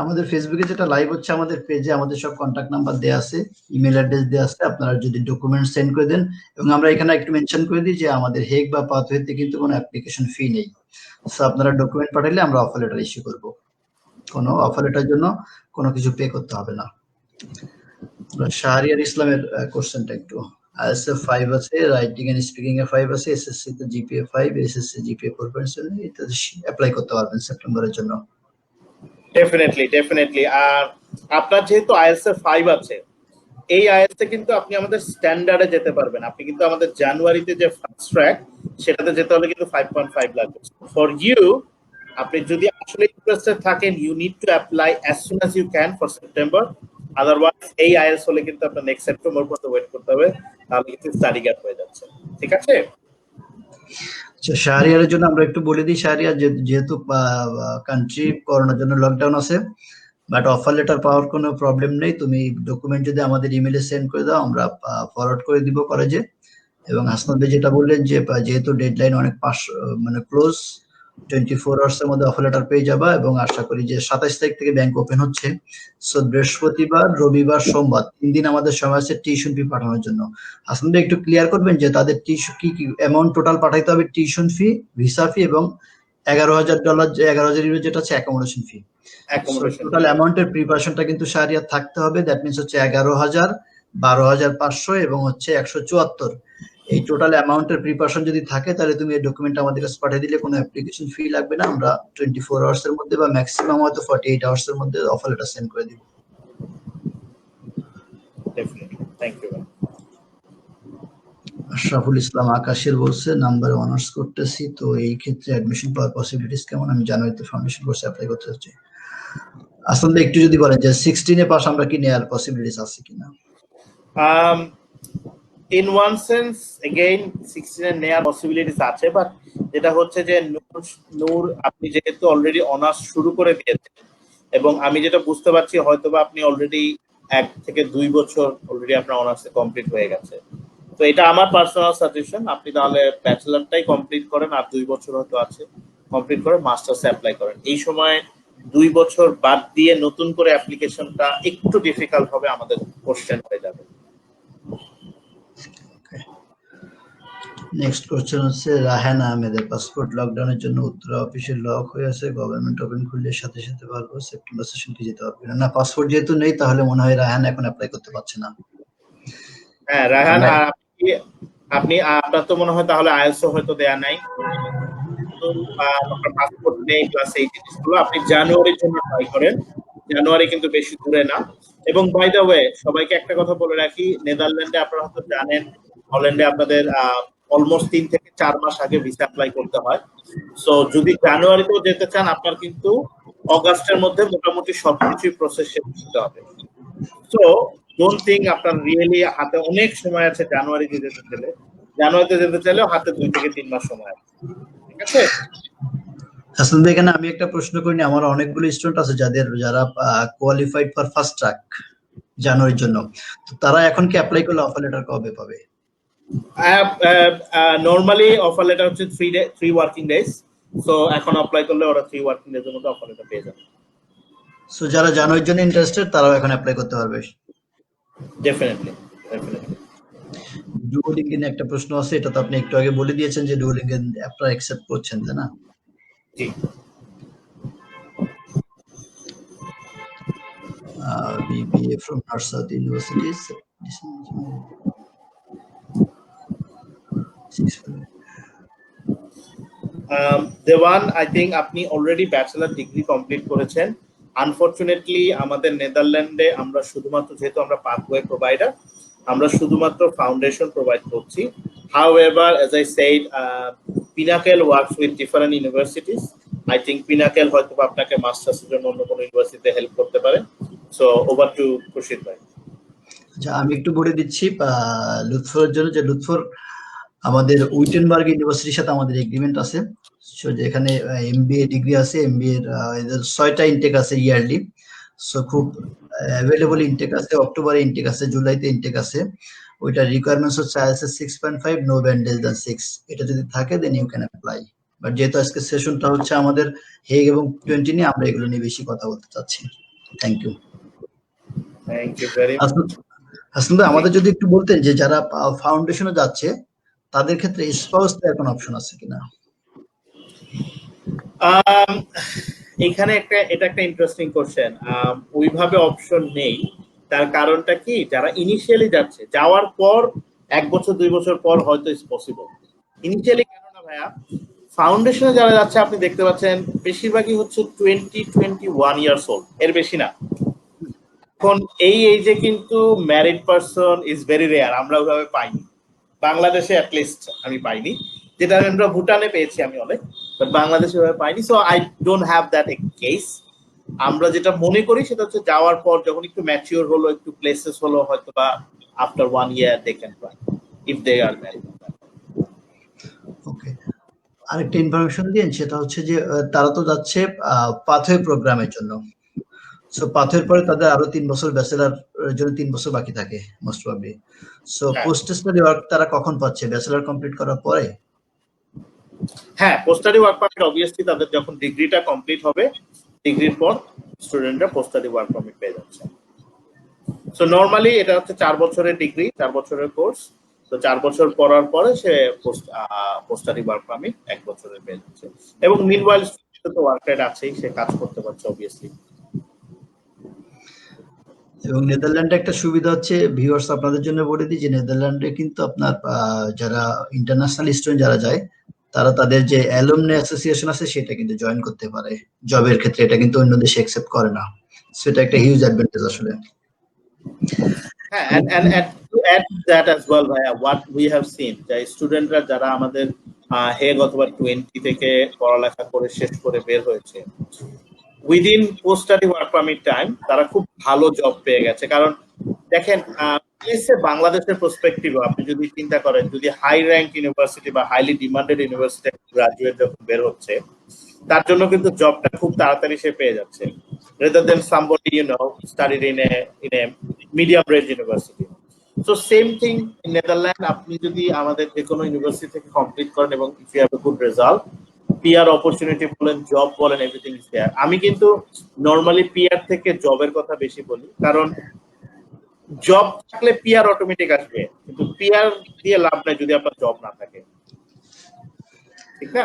S1: আমাদের ফেসবুকে যেটা লাইভ হচ্ছে, আমাদের পেজে আমাদের সব কন্টাক্ট নাম্বার দেয়া আছে, ইমেল অ্যাড্রেস দেয়া আছে। আপনারা যদি ডকুমেন্ট সেন্ড করে দেন, এবং আমরা এখানে একটু মেনশন করে দিই যে আমাদের হেগ বা পাথওয়েতে কিন্তু কোনো অ্যাপ্লিকেশন ফি নেই। সো আপনারা ডকুমেন্ট পাঠালে আমরা অফার লেটার ইস্যু করব, কোনো অফার লেটার জন্য কোনো কিছু পে করতে হবে না। শাহরিয়ার ইসলামের কোশ্চেনটা একটু আইএসএফ 5 আছে, রাইটিং এন্ড স্পিকিং এ 5 আছে, এসএসসি তে জিপিএ 5, এসএসসি জিপিএ 4.7, এটা অ্যাপ্লাই করতে পারবেন সেপ্টেম্বরের জন্য।
S2: ডেফিনেটলি আর আপনার যেহেতু আইএলটিএস এর 5 আছে, এই আইএলটিএস এ কিন্তু আপনি আমাদের স্ট্যান্ডার্ডে যেতে পারবেন। আপনি কিন্তু আমাদের জানুয়ারিতে যে ফার্স্ট ট্র্যাক সেটাতে যেতে হলে কিন্তু 5.5 লাগবে। ফর ইউ, আপনি যদি আসলে ইন্টারেস্টেড থাকেন, you need to apply as soon as you can for September. Otherwise এই আইএলটিএস হলে কিন্তু আপনার নেক্সট সেপ্টেম্বর পর্যন্ত ওয়েট করতে হবে, তাহলে কিন্তু স্টাডি গ্যাপ হয়ে যাচ্ছে। ঠিক আছে?
S1: আচ্ছা, শাহরিয়ারের জন্য আমরা একটু বলে দিই, শাহরিয়ার যেহেতু কান্ট্রি করোনার জন্য লকডাউন আছে, বাট অফার লেটার পাওয়ার কোনো প্রবলেম নেই। তুমি ডকুমেন্ট যদি আমাদের ইমেলে সেন্ড করে দাও, আমরা ফরওয়ার্ড করে দিব কলেজে। এবং হাসনাত ভাই যেটা বললেন যে যেহেতু ডেডলাইন অনেক মানে ক্লোজ, 24 আওয়ার্স এর মধ্যে অফার লেটার পেয়ে যাবা। এবং আশা করি যে 27 তারিখ থেকে ব্যাংক ওপেন হচ্ছে, সো বৃহস্পতিবার, রবিবার, সোমবার 3 দিন আমাদের সময় আছে টিউশন ফি পাঠানোর জন্য। হাসনাত ভাই একটু ক্লিয়ার করবেন যে তাদের টিউশন কি অ্যামাউন্ট টোটাল পাঠাইতে হবে, টিউশন ফি, ভিসা ফি এবং $11,000 যে 11,000 ইউরো যেটা আছে অ্যাকোমোডেশন ফি। টোটাল অ্যামাউন্টের প্রিপারেশনটা কিন্তু শাহরিয়ার থাকতে হবে। দ্যাট মিনস হচ্ছে 11,000, 12,500 এবং হচ্ছে 174। এই টোটাল অ্যামাউন্টের প্রিপারেশন যদি থাকে, তাহলে তুমি এই ডকুমেন্ট আমাদের কাছে পাঠিয়ে দিলে কোনো অ্যাপ্লিকেশন ফি লাগবে না। আমরা 24 আওয়ার্স এর মধ্যে বা ম্যাক্সিমাম হয়তো 48 আওয়ার্স এর মধ্যে অফার লেটার সেন্ড করে দিব।
S2: Definitely, thank you.
S1: Ashraful Islam আকাশের বলছে নাম্বারে অনার্স করতেছি, তো এই ক্ষেত্রে অ্যাডমিশন পাওয়ার পসিবিলিটিস কেমন? আমি জানুয়ারিতে ফাউন্ডেশন কোর্সে অ্যাপ্লাই করতে চাচ্ছি। আসলে একটু যদি বলেন যে 16 এ পাস আমরা কি নেয়ার পসিবিলিটিস আছে কিনা?
S2: ইন ওয়ান সেন্স এগেইন 16 এর নেয়ার পসিবিলিটিস আছে, বাট যেটা হচ্ছে যে নূর আপনি যেহেতু অলরেডি অনার্স শুরু করে দিয়েছেন, এবং আমি যেটা বুঝতে পারছি হয়তোবা আপনি অলরেডি 1 থেকে 2 বছর অলরেডি আপনার অনার্স কমপ্লিট হয়ে গেছে। তো এটা আমার পার্সোনাল সাজেশন, আপনি তাহলে ব্যাচেলরটাই কমপ্লিট করেন, আর 2 বছর হয়তো আছে, কমপ্লিট করে মাস্টার্সে অ্যাপ্লাই করেন। এই সময় 2 বছর বাদ দিয়ে নতুন করে অ্যাপ্লিকেশনটা একটু ডিফিকাল্ট হবে, আমাদের কোশ্চেন হয়ে যাবে।
S1: নেক্সট কোশ্চেন হচ্ছে রাহান আহমেদের, পাসপোর্ট লকডাউনের জন্য উত্তরা অফিসের লক হয়ে আছে, গভর্নমেন্ট ওপেন খুললে সাথে সাথে পারবো, সেপ্টেম্বর সেশন কি যেতে পারবে না? পাসপোর্ট যেহেতু নেই, তাহলে মনে হয় রাহান এখন অ্যাপ্লাই করতে পারছে না।
S2: হ্যাঁ রাহান, আপনি আপনার তো মনে হয় তাহলে আইএলটিএস হয়তো দেয়া নাই, আপনার পাসপোর্ট নেই, প্লাস এই জিনিসগুলো আপনি জানুয়ারির জন্য ট্রাই করেন। জানুয়ারি কিন্তু বেশি দূরে না। এবং বাই দ্য ওয়ে, সবাইকে একটা কথা বলে রাখি, নেদারল্যান্ডে আপনারা হয়তো জানেন, হল্যান্ডে আপনাদের অলমোস্ট 3 থেকে 4 মাস আগে ভিসা অ্যাপ্লাই করতে হয়। সো যদি জানুয়ারিতেও যেতে চান, আপনার কিন্তু অগাস্টের মধ্যে মোটামুটি সবকিছুই প্রসেস শেষ করতে হবে। সো ডোন্ট থিঙ্ক আপনার রিয়েলি হাতে অনেক সময় আছে জানুয়ারিতে যেতে চাইলে। জানুয়ারিতে যেতে চাইলেও হাতে 2 থেকে 3 মাস সময় আছে। ঠিক আছে?
S1: আসলে এখানে আমি একটা প্রশ্ন করিনি, আমার অনেকগুলো স্টুডেন্ট আছে যারা কোয়ালিফাইড ফর ফাস্ট ট্র্যাক জানুয়ারির জন্য, তো তারা এখন কি অ্যাপ্লাই করলে অফার লেটার কবে পাবে?
S2: নরমালি অফার লেটার হচ্ছে 3 ওয়ার্কিং ডেজ। সো এখন অ্যাপ্লাই করলে ওরা 3 ওয়ার্কিং ডেজ এর মধ্যে অফার লেটার পেয়ে যাবে।
S1: সো যারা জানুয়ারির জন্য ইন্টারেস্টেড, তারাও এখন অ্যাপ্লাই করতে পারবে।
S2: ডেফিনেটলি।
S1: ডুওলিঙ্গে একটা প্রশ্ন আছে, এটা তো আপনি একটু আগে বলে দিয়েছেন যে ডুওলিঙ্গে আপনারা অ্যাকসেপ্ট করছেন, তাই না?
S2: জি।
S1: BBA from Narsat University.
S2: Dewan, I think আপনি অলরেডি ব্যাচেলার ডিগ্রি কমপ্লিট করেছেন। আনফরচুনেটলি আমাদের নেদারল্যান্ডে আমরা শুধুমাত্র, যেহেতু আমরা পাথওয়ে প্রোভাইডার, আমরা শুধুমাত্র ফাউন্ডেশন প্রোভাইড করছি। However, as I said, Pinnacle works with different universities. I think Pinnacle হয়তো আপনাকে মাস্টার্সের জন্য অন্য কোনো ইউনিভার্সিটিতে হেল্প করতে পারে। সো ওভার টু খুরশিদ ভাই।
S1: আচ্ছা, আমি একটু বলে দিচ্ছি লুৎফরের জন্য, যে লুৎফর আমাদের উইটেনবার্গ ইউনিভার্সিটির সাথে আমাদের এগ্রিমেন্ট আছে। সো যেখানে এমবিএ ডিগ্রি আছে, এমবিএ এর 6টা ইনটেক আছে ইয়ারলি। সো খুব অ্যাভেলেবল ইনটেক আছে, অক্টোবরে ইনটেক আছে, জুলাইতে ইনটেক আছে। ওইটা রিকোয়ারমেন্টস হচ্ছে ISS 6.5, no band less than 6। এটা যদি থাকে then you can apply. But যেহেতু আজকে সেশনটা হচ্ছে আমাদের হেগ এবং টুয়েন্টি নিয়ে, আমরা এগুলো নিয়ে বেশি কথা বলতে চাচ্ছি। Thank you.
S2: Thank you very much.
S1: আসলে আমাদের যদি একটু বলতেন যে যারা ফাউন্ডেশনে যাচ্ছে, তাদের ক্ষেত্রে স্পাউস এর কোনো অপশন আছে কিনা?
S2: এখানে এটা একটা ইন্টারেস্টিং কোশ্চেন। ওইভাবে অপশন নেই, তার কারণটা কি, যারা ইনিশিয়ালি যাচ্ছে, যাওয়ার পর 1 বছর 2 বছর পর হয়তো ইজ পসিবল। ইনিশিয়ালি কেন না ভাইয়া, ফাউন্ডেশনে যারা যাচ্ছে আপনি দেখতে পাচ্ছেন বেশিরভাগই হচ্ছে 20-21 ইয়ার্স ওল্ড, এর বেশি না। এখন এই এজে কিন্তু married person is very rare, আমরা ওইভাবে পাইনি বাংলাদেশে, অ্যাটলিস্ট আমি পাইনি। যেটা আমরা ভুটানে পেয়েছি আমি অনেক, বাট বাংলাদেশে ওইভাবে পাইনি। So I don't have that a case. আমরা যেটা মনে করি সেটা হচ্ছে যাওয়ার পর যখন একটু ম্যাচিওর হলো, একটু প্লেসেস হলো, হয়তো বা after 1 year they can try if they are married.
S1: Okay, আরেকটা ইনফরমেশন দিন, সেটা হচ্ছে যে তারা তো যাচ্ছে পাথওয়ে প্রোগ্রামের জন্য। সো পাথওয়ের পরে তাদের আরো 3 বছর ব্যাচেলর জন্য 3 বছর বাকি থাকে most probably. So post study work তারা কখন পাচ্ছে? ব্যাচেলর কমপ্লিট করার পরে?
S2: হ্যাঁ, post study work permit obviously তাদের যখন ডিগ্রিটা কমপ্লিট হবে, ডিগ্রির পর স্টুডেন্টরা পোস্ট স্টাডি ওয়ার্ক পারমিট পেয়ে যাচ্ছে। সো নরমালি এটা হচ্ছে 4 বছরের ডিগ্রি, 4 বছরের কোর্স। তো 4 বছর পড়ার পরে সে পোস্ট স্টাডি ওয়ার্ক পারমিট 1 বছরের পেয়ে যাচ্ছে। এবং মিনওয়াইল তো ওয়ার্ক রাইট আছেই, সে কাজ করতে পারছে অবভিয়াসলি।
S1: এবং নেদারল্যান্ডে একটা সুবিধা হচ্ছে, ভিউয়ার্স আপনাদের জন্য বলে দিই, যে নেদারল্যান্ডে কিন্তু আপনার যারা ইন্টারন্যাশনাল স্টুডেন্ট যারা যায়, তারা তাদের যে অ্যালুমনি অ্যাসোসিয়েশন আছে সেটা কিন্তু জয়েন করতে পারে জবের ক্ষেত্রে। এটা কিন্তু অন্য দেশে অ্যাকসেপ্ট করে না। সেটা একটা হিউজ অ্যাডভান্টেজ আসলে।
S2: হ্যাঁ, and to add that as well, ভাইয়া, what we have seen, যে স্টুডেন্টরা যারা আমাদের হেগ অথবা টোয়েন্টি থেকে পড়ালেখা করে শেষ করে বের হয়েছে, within post study work permit time তারা খুব ভালো জব পেয়ে গেছে। কারণ দেখেন, বাংলাদেশের পার্সপেক্টিভ আপনি যদি চিন্তা করেন, যদি হাই র্যাঙ্ক ইউনিভার্সিটি বা হাইলি ডিমান্ডেড ইউনিভার্সিটি গ্রাজুয়েট যখন বের হচ্ছে, তার জন্য কিন্তু জবটা খুব তাড়াতাড়ি সে পেয়ে যাচ্ছে, rather than somebody studied in a medium range university. So same thing in Netherlands, আপনি যদি আমাদের যে কোনো ইউনিভার্সিটি থেকে কমপ্লিট করেন এবং if you have a good result, PR opportunity বলেন, জব বলেন, এভরিথিং ইজ দেয়ার। আমি কিন্তু নরমালি পিআর থেকে জবের কথা বেশি বলি, কারণ জব থাকলে পিআর অটোমেটিক আসবে, কিন্তু পিআর দিয়ে লাভ নাই যদি আপনার জব না থাকে, ঠিক না?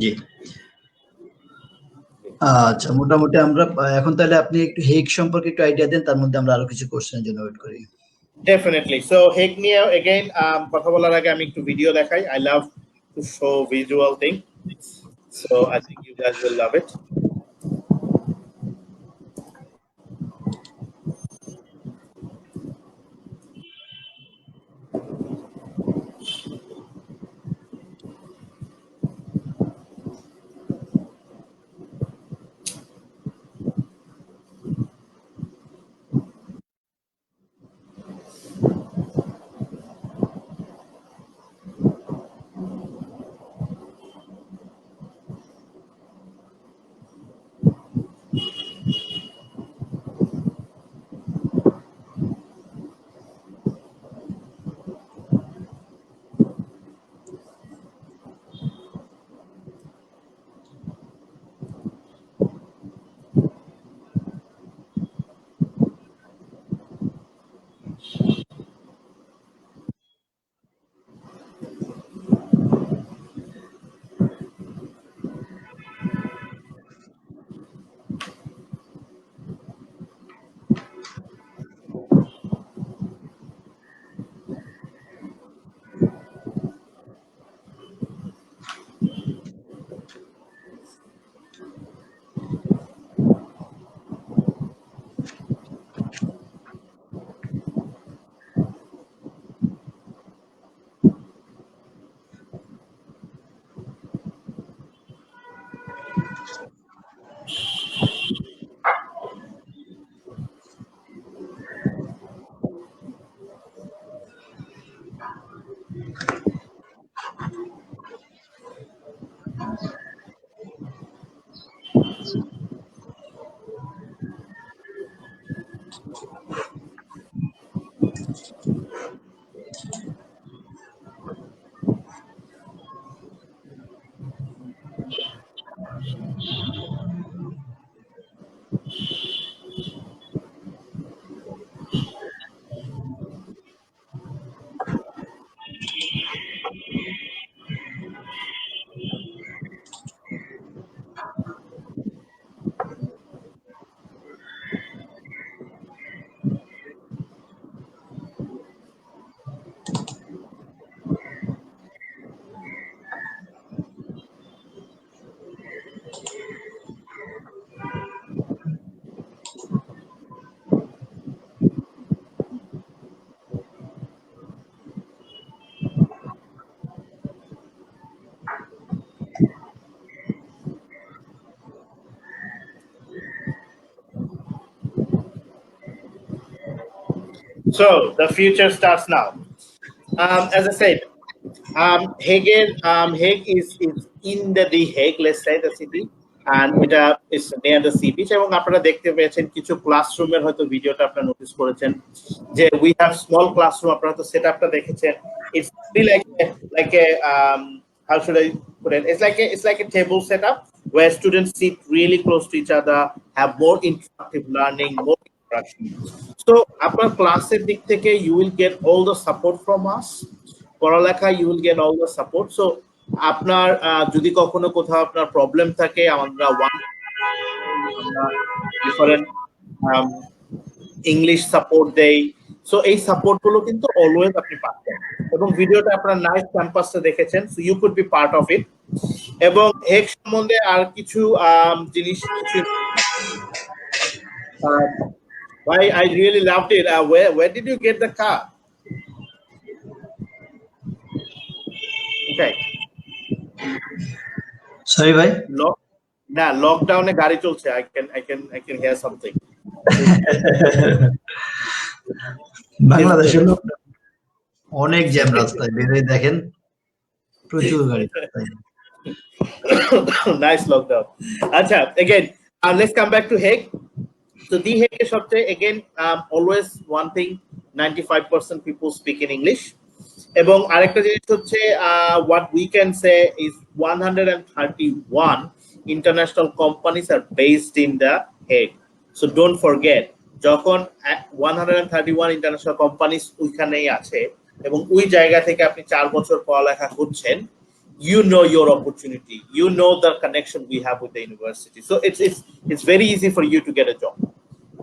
S1: জি, আচ্ছা, মোটামুটি আমরা এখন তাহলে আপনি একটু হেগ সম্পর্কে একটু আইডিয়া দেন, তার মধ্যে আমরা আরো কিছু কোশ্চেনের জন্য ওয়েট করি।
S2: ডেফিনেটলি। সো হেগ নিয়ে এগেইন কথা বলার আগে আমি একটু ভিডিও দেখাই। I love to show visual thing, so I think you guys will love it. So the future starts now. As I said, Hague is in the Hague, let's say the city, and it is near the sea beach. এবং আপনারা দেখতে পেয়েছেন কিছু ক্লাসরুমের হয়তো ভিডিওটা আপনারা নোটিস করেছেন যে we have small classroom. আপনারা তো সেটআপটা দেখেছেন. It's really like a how should I put it? It's like a table setup where students sit really close to each other, have more interactive learning, more interaction. So আপনার ক্লাসের দিক থেকে you will get all the support from us. পড়ালেখা you will get all the support. So আপনার যদি কখনো কোথাও আপনার প্রবলেম থাকে আমরা ডিফারেন্ট ইংলিশ সাপোর্ট দেই। সো এই সাপোর্ট গুলো কিন্তু অলওয়েজ আপনি পাচ্ছেন এবং ভিডিওটা আপনারা নাইস ক্যাম্পাসটা দেখেছেন, so you could be part of it. এবং হেগ সম্বন্ধে আর কিছু জিনিস ভাই I really loved it. Where did you get the car? Okay.
S9: Sorry, bhai.
S2: লকডাউনে গাড়ি চলছে। I can hear something.
S9: বাংলাদেশের লোক অনেক জ্যাম রাস্তায়, বেরিয়ে দেখেন প্রচুর গাড়ি।
S2: Nice lockdown. Acha, again, let's come back to Hague. So the Hague is again always one thing, 95% people speak in English. এবং আরেকটা জিনিস হচ্ছে what we can say is 131 international companies are based in the Hague. So don't forget, যখন 131 international companies ওইখানেই আছে এবং ওই জায়গা থেকে আপনি 4 বছর পড়ালেখা করছেন, you know your opportunity, you know the connection we have with the university. So it's very easy for you to get a job,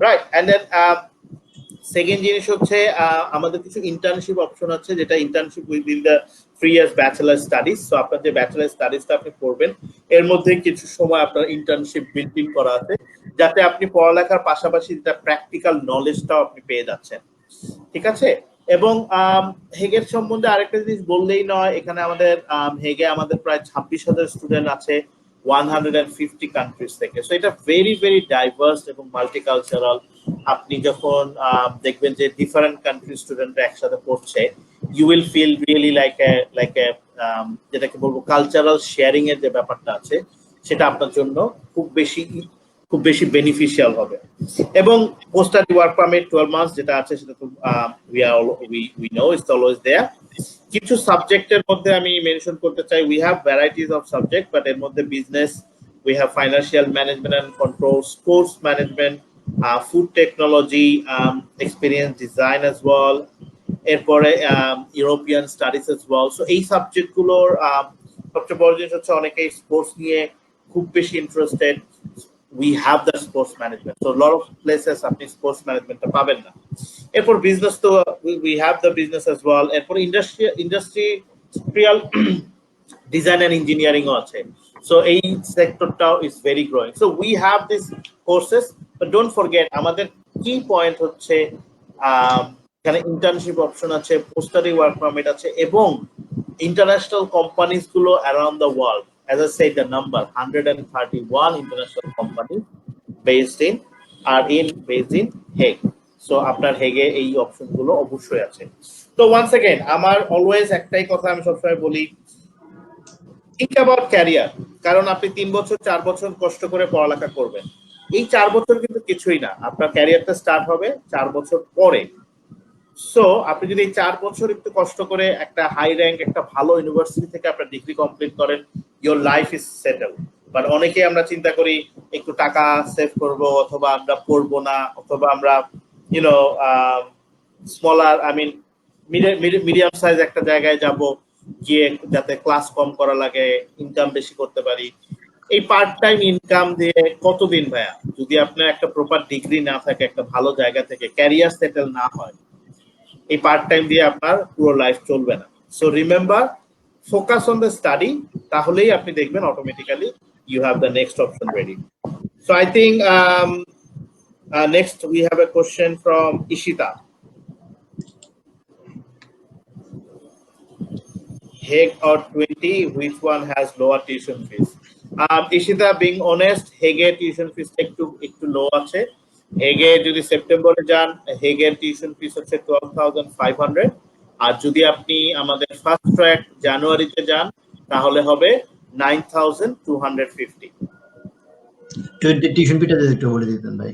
S2: right? And then second জিনিস হচ্ছে আমাদের কিছু ইন্টার্নশিপ অপশন আছে, যেটা internship within the 3 years bachelor studies. So আপনার যে ব্যাচেলার স্টাডিজটা আপনি করবেন এর মধ্যে কিছু সময় আপনার ইন্টার্নশিপ বিল্ট ইন করা আছে, যাতে আপনি পড়ালেখার পাশাপাশি যেটা প্র্যাকটিক্যাল নলেজটাও আপনি পেয়ে যাচ্ছেন, ঠিক আছে? এবং হেগের সম্বন্ধে আরেকটা জিনিস বললেই নয়, এখানে আমাদের হেগে আমাদের প্রায় 26,000 স্টুডেন্ট আছে 150 কান্ট্রিজ থেকে। সো এটা ভেরি ভেরি ডাইভার্স এবং মাল্টিকালচারাল। আপনি যখন দেখবেন যে ডিফারেন্ট কান্ট্রি স্টুডেন্টরা একসাথে পড়ছে, you will feel really like a যেটাকে বলবো কালচারাল শেয়ারিং এর যে ব্যাপারটা আছে, সেটা আপনার জন্য খুব বেশি বেনিফিশিয়াল হবে। এবং post study work permit 12 months যেটা আছে, সেটা তো we know it's always there. কিছু সাবজেক্টের মধ্যে আমি মেনশন করতে চাই, we have varieties of subject, but এর মধ্যে business, we have financial management and control, sports management, food technology, experience design as well, এরপরে European studies as well. So এই সাবজেক্টগুলোর সবচেয়ে বড় জিনিস হচ্ছে অনেকেই স্পোর্টস নিয়ে খুব বেশি interested. We have the sports management, so a lot of places আপনি স্পোর্টস ম্যানেজমেন্টটা পাবেন না। এরপর বিজনেস তো we have the business as well. এরপর ইন্ডাস্ট্রিয়াল ডিজাইন এন্ড ইঞ্জিনিয়ারিং আছে। So এই সেক্টরটাও is very growing. So we have these courses, but don't forget আমাদের কি পয়েন্ট হচ্ছে এখানে ইন্টার্নশিপ অপশন আছে, পোস্ট স্টাডি ওয়ার্ক পারমিট আছে এবং ইন্টারন্যাশনাল কোম্পানিজ গুলো around the world. As I said, the number 131 international companies based in Hague. So আপনার হেগে এই অপশন গুলো অবশ্যই আছে। তো once again আমার অলওয়েজ একটাই কথা আমি সবসময় বলি, think about career, কারণ আপনি 3 বছর 4 বছর কষ্ট করে পড়ালেখা করবেন, এই 4 বছর কিন্তু কিছুই না, আপনার ক্যারিয়ারটা স্টার্ট হবে 4 বছর পরে। সো আপনি যদি 4 বছর একটু কষ্ট করে একটা হাই র্যাঙ্ক একটা ভালো ইউনিভার্সিটি থেকে আপনার ডিগ্রি কমপ্লিট করেন, your life is settled. But অনেকে আমরা চিন্তা করি একটু টাকা সেভ করব, অথবা আমরা পড়বো না, অথবা আমরা স্মলার মিডিয়াম সাইজ একটা জায়গায় যাব, গিয়ে যাতে ক্লাস কম করা লাগে, ইনকাম বেশি করতে পারি। এই পার্ট টাইম ইনকাম দিয়ে কতদিন ভাইয়া, যদি আপনার একটা প্রপার ডিগ্রি না থাকে, একটা ভালো জায়গা থেকে ক্যারিয়ার সেটেল না হয়, এই পার্ট টাইম দিয়ে আপনার পুরো লাইফ চলবে না। So remember, focus on the study, তাহলেই আপনি দেখবেন automatically you have the next option ready. So I think next we have a question from Ishita. Hague or twente, which one has lower tuition fees? Ishita, being honest, Hague tuition fees একটু low আছে, হেগে যদি সেপ্টেম্বরে যান, হেগের টিউশন ফিস হচ্ছে 12,500। আর যদি আপনি আমাদের ফার্স্ট ট্র্যাক জানুয়ারিতে যান তাহলে হবে 9,250।
S9: 20 টিউশন ফিটা যদি একটু বলে দিতেন ভাই।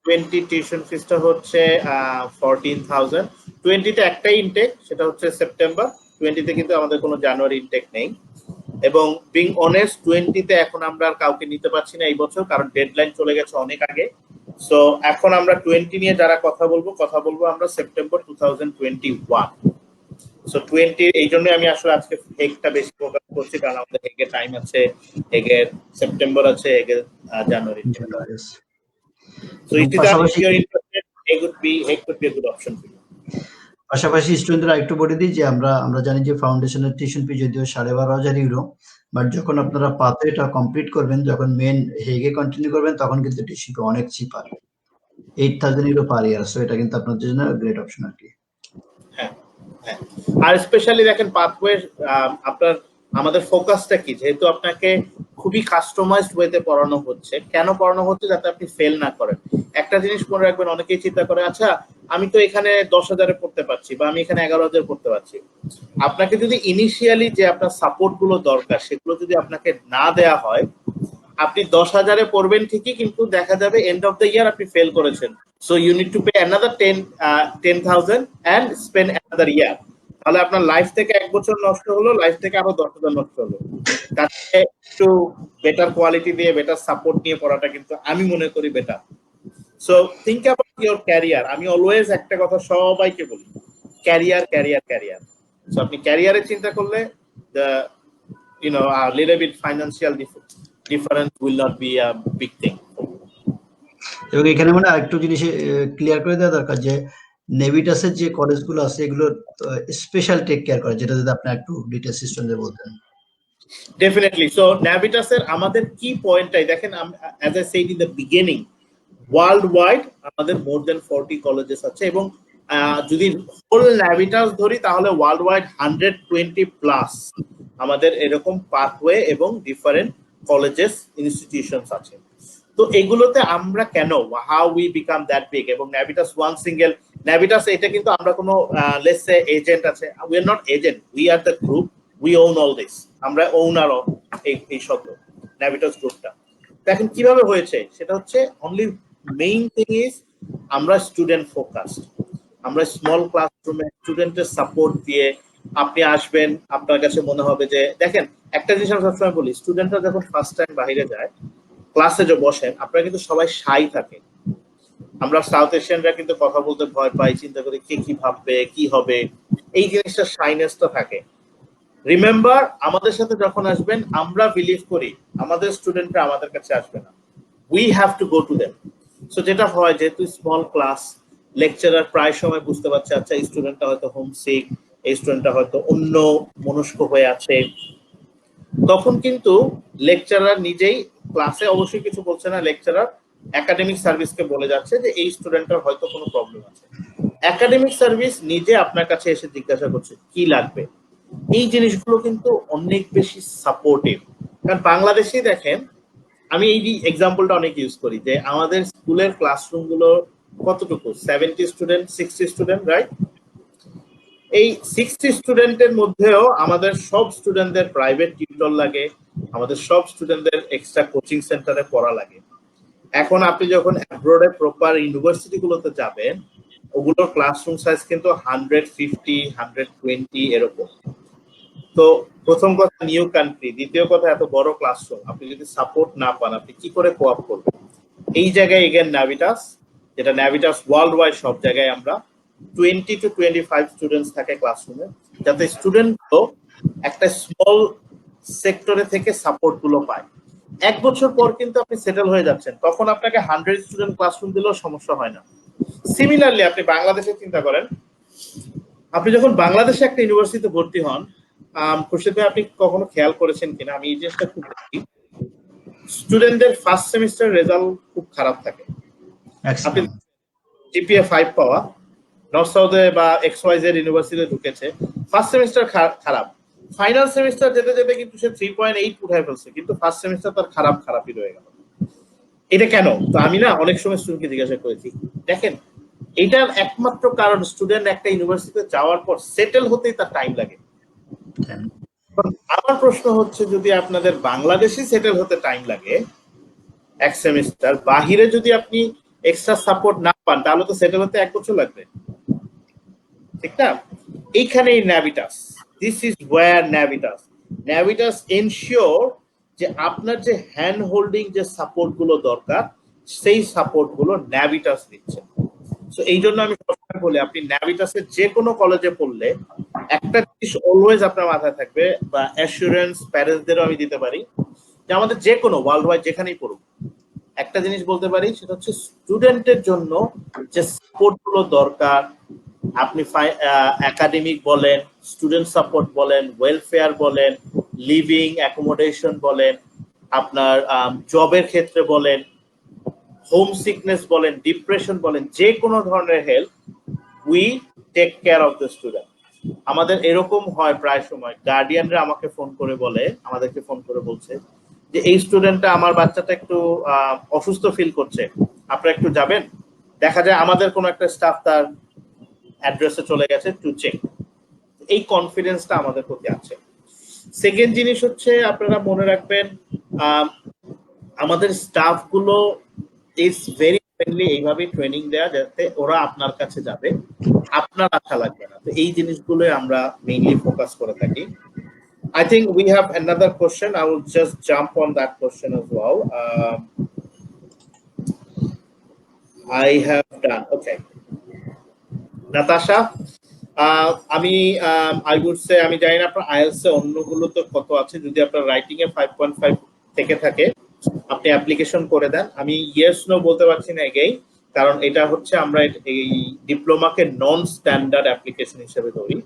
S2: 20 টিউশন ফিসটা হচ্ছে 14,000। 20তে একটাই ইনটেক, সেটা হচ্ছে সেপ্টেম্বর। 20তে কিন্তু আমাদের কোনো জানুয়ারি ইনটেক নেই। এবং বিং অনেস্ট 20তে এখন আমরা আর কাউকে নিতে পারছি না এই বছর, কারণ ডেডলাইন চলে গেছে অনেক আগে। সো এখন আমরা 20 নিয়ে যারা কথা বলবো আমরা সেপ্টেম্বর 2021। সো 20 এই জন্য আমি আসলে আজকে হেগটা বেশি ফোকাস করছি, কারণ আমাদের হেগের টাইম আছে, হেগের সেপ্টেম্বর আছে, হেগের জানুয়ারি। So if you're interested, Hague could be a good option for you.
S9: পাশাপাশি স্টুডেন্টরা একটু বলে দিই যে আমরা জানি যে ফাউন্ডেশনের টিউশন ফি যদিও 12,500 ইউরো, বাট যখন আপনারা পাথওয়েটা কমপ্লিট করবেন, যখন মেন হেগে কন্টিনিউ করবেন, তখন কিন্তু টিউশন ফি অনেক চিপার, 8,000 ইউরো পার ইয়ার। সো এটা কিন্তু আপনাদের জন্য গ্রেট অপশন আর কি।
S2: হ্যাঁ, আর স্পেশালি দেখেন পাথওয়ে আপনার আমাদের ফোকাসটা কি, যেহেতু আপনাকে খুবই কাস্টমাইজড ওয়েতে পড়ানো হচ্ছে। কেন পড়ানো হচ্ছে? যাতে আপনি ফেল না করেন। একটা জিনিস মনে রাখবেন, অনেকেই চিন্তা করে আচ্ছা আমি তো এখানে 10,000-এ পড়তে পারছি বা আমি এখানে 11,000 পড়তে পারছি। আপনাকে যদি ইনিশিয়ালি যে আপনার সাপোর্ট গুলো দরকার সেগুলো যদি আপনাকে না দেয়া হয়, আপনি 10,000-এ পড়বেন ঠিকই, কিন্তু দেখা যাবে এন্ড অফ দ্য ইয়ার আপনি ফেল করেছেন। So you need to pay another 10,000 and spend another year. তাহলে আপনার লাইফ থেকে 1 বছর নষ্ট হলো, লাইফ থেকে আরো 10,000 নষ্ট হলো। তার থেকে একটু বেটার কোয়ালিটি দিয়ে বেটার সাপোর্ট নিয়ে পড়াটা কিন্তু আমি মনে করি better. So think about your career. আমি অলওয়েজ একটা কথা সবাইকে বলি, ক্যারিয়ার ক্যারিয়ার ক্যারিয়ার। সো আপনি ক্যারিয়ারে চিন্তা করলে the little bit financial difference will not be a big thing.
S9: এবং এখানে মানে আরেকটু জিনিস ক্লিয়ার করে দেওয়া দরকার যে নেভিটাসের যে কলেজগুলো আছে এগুলো স্পেশাল টেক কেয়ার করে, যেটা যদি আপনি একটু ডিটেইলস সিস্টেমে বলতেন।
S2: ডেফিনেটলি। সো নেভিটাসের আমাদের কি পয়েন্টটাই দেখেন, as I said in the beginning, world wide আমাদের মোর দেন 40 কলেজেস আছে, এবং যদি হোল নেভিটাস ধরি তাহলে ওয়ার্ল্ড ওয়াইড 120 প্লাস আমাদের এরকম পাথওয়ে এবং ডিফারেন্ট কলেজেস ইনস্টিটিউশনস আছে। তো এগুলোতে আমরা কেন, how we become that big, এবং নেভিটাস ওয়ান সিঙ্গেল নেভিটাস, এটা কিন্তু আমরা কোনো লেটস সে এজেন্ট আছে, we are not agent, we are the group, we own all this. আমরা ওনার এই শব্দ নেভিটাস গ্রুপটা। দেখেন কিভাবে হয়েছে, সেটা হচ্ছে অনলি মেইন থিং ইজ আমরা স্টুডেন্ট ফোকাসড। আমরা স্মল ক্লাসরুমে স্টুডেন্টের সাপোর্ট দিয়ে আপনি আসবেন, আপনার কাছে মনে হবে যে দেখেন একটা জিনিস আমি সবসময় বলি, স্টুডেন্টরা যখন ফার্স্ট টাইম বাইরে যায়, ক্লাসে যে বসেন আপনারা কিন্তু সবাই শাই থাকে। আমরা সাউথ এশিয়ানরা কিন্তু কথা বলতে ভয় পাই, চিন্তা করি কে কি ভাববে, কি হবে, এই জিনিসটা শাইনেসটা থাকে। রিমেম্বার, আমাদের সাথে যখন আসবেন আমরা বিলিভ করি আমাদের স্টুডেন্টরা আমাদের কাছে আসবে না, we have to go to them. So যেটা হয়, যেহেতু স্মল ক্লাস, লেকচারার প্রায় সময় বুঝতে পারছে আচ্ছা এই স্টুডেন্টটা হয়তো হোমসিক, এই স্টুডেন্টটা হয়তো অন্য মনস্ক হয়ে আছে, তখন কিন্তু লেকচারার নিজেই ক্লাসে অবশ্যই কিছু বলছে না, লেকচারার একাডেমিক সার্ভিসকে বলে যাচ্ছে যে এই স্টুডেন্টটার হয়তো কোনো প্রবলেম আছে। একাডেমিক সার্ভিস নিজে আপনার কাছে এসে জিজ্ঞাসা করছে কি লাগবে। এই জিনিসগুলো কিন্তু অনেক বেশি সাপোর্টিভ। কারণ বাংলাদেশে দেখেন, আমি এই এক্সাম্পলটা অনেক ইউজ করি যে আমাদের স্কুলের ক্লাসরুম গুলো কতটুকু, 70 স্টুডেন্ট, 60 স্টুডেন্ট, রাইট? এই 60 স্টুডেন্টের মধ্যেও আমাদের সব স্টুডেন্টদের প্রাইভেট টিউটর লাগে, আমাদের সব স্টুডেন্টদের এক্সট্রা কোচিং সেন্টারে পড়া লাগে। এখন আপনি যখন অ্যাব্রোডে প্রপার ইউনিভার্সিটি গুলোতে যাবেন, ওগুলোর ক্লাসরুম সাইজ কিন্তু 150, 120 এরকম। তো প্রথম কথা নিউ কান্ট্রি, দ্বিতীয় কথা এত বড় ক্লাসরুম, আপনি যদি সাপোর্ট না পান আপনি কি করে কোঅপ করবেন? এই জায়গায় এগেন নেভিটাস, যেটা নেভিটাস ওয়ার্ল্ড ওয়াইড সব জায়গায় আমরা 20 to 25 স্টুডেন্টস থাকে ক্লাসরুমে, যাতে স্টুডেন্টগুলো একটা স্মল সেক্টরে থেকে সাপোর্ট গুলো পায়। 1 বছর পর কিন্তু আপনি সেটেল হয়ে যাচ্ছেন, তখন আপনাকে 100 স্টুডেন্ট ক্লাসরুম দিলেও সমস্যা হয় না। সিমিলারলি আপনি বাংলাদেশে চিন্তা করেন, আপনি যখন বাংলাদেশে একটা ইউনিভার্সিটিতে ভর্তি হন, খুরশিদ ভাই আপনি কখনো খেয়াল করেছেন কিনা, আমি এই জিনিসটা খুব দেখি, স্টুডেন্টদের ফার্স্ট সেমিস্টার রেজাল্ট খুব খারাপ থাকে। আপনি জিপিএ 5 পাওয়া, নর্থ সাউথে বা XYZ ইউনিভার্সিটিতে ঢুকেছে, ফার্স্ট সেমিস্টার খারাপ, ফাইনাল সেমিস্টার যেতে যেতে কিন্তু সে 3.8 উঠায় ফেলছে, কিন্তু ফার্স্ট সেমিস্টার তার খারাপই রয়ে গেল। এটা কেন? তো আমি না অনেক সময় স্টুডেন্টকে জিজ্ঞাসা করেছি, দেখেন এটার একমাত্র কারণ স্টুডেন্ট একটা ইউনিভার্সিটিতে যাওয়ার পর সেটেল হতেই তার টাইম লাগে। আমার প্রশ্ন হচ্ছে, যদি আপনাদের বাংলাদেশে সেটেল হতে টাইম লাগে এক সেমিস্টার, বাহিরে যদি আপনি এক্সট্রা সাপোর্ট না পান তাহলে তো সেটেল হতে 1 বছর লাগবে, ঠিক না? এইখানেই Navitas, this is wire Navitas ensure যে আপনার যে হ্যান্ড হোল্ডিং যে সাপোর্ট গুলো দরকার সেই সাপোর্ট গুলো Navitas দিচ্ছে। সো এই জন্য আমি সবসময় বলি, আপনি Navitas-এর যে কোনো কলেজে পড়লে একটা জিনিস অলওয়েজ আপনার মাথায় থাকবে, বা অ্যাসুরেন্স প্যারেন্টসদেরও আমি দিতে পারি, যে আমাদের যে কোনো ওয়ার্ল্ড ওয়াইড যেখানেই পড়ুক, একটা জিনিস বলতে পারি, সেটা হচ্ছে স্টুডেন্টের জন্য যে সাপোর্ট গুলো দরকার, আপনি একাডেমিক বলেন, স্টুডেন্ট সাপোর্ট বলেন, ওয়েলফেয়ার বলেন, লিভিং অ্যাকোমোডেশন বলেন, আপনার জবের ক্ষেত্রে বলেন, হোম সিকনেস বলেন, ডিপ্রেশন বলেন, যে কোনো ধরনের help, we take care of the student. আমাদের এরকম হয় প্রায় সময়, গার্ডিয়ানরা আমাকে ফোন করে বলে, আমাদেরকে ফোন করে বলছে যে এই স্টুডেন্টটা, আমার বাচ্চাটা একটু অসুস্থ ফিল করছে, আপনারা একটু যাবেন। দেখা যায় আমাদের কোনো একটা স্টাফ তার অ্যাড্রেসে চলে গেছে টু চেক। এই কনফিডেন্সটা আমাদের প্রতি আছে। সেকেন্ড জিনিস হচ্ছে, আপনারা মনে রাখবেন আমাদের স্টাফ গুলো ইজ ভেরি ফ্রেন্ডলি, এইভাবে ট্রেনিং দেয়া যাতে ওরা আপনার কাছে যাবে, আপনার আশা লাগবে না। তো এই জিনিসগুলো আমরা মেইনলি ফোকাস করে থাকি। I think we have another question. I will just jump on that question as well. I have done. Okay. Natasha, আমি I would say, আমি জানি না আপনার IELTS এ অন্যগুলো তো কত আছে, যদি আপনার রাইটিং এ 5.5 থেকে থাকে আপনি অ্যাপ্লিকেশন করে দেন। আমি ইয়েস নো বলতে পারছি না এগেই, কারণ এটা হচ্ছে আমরা এই ডিপ্লোমাকে নন স্ট্যান্ডার্ড অ্যাপ্লিকেশন হিসেবে ধরি।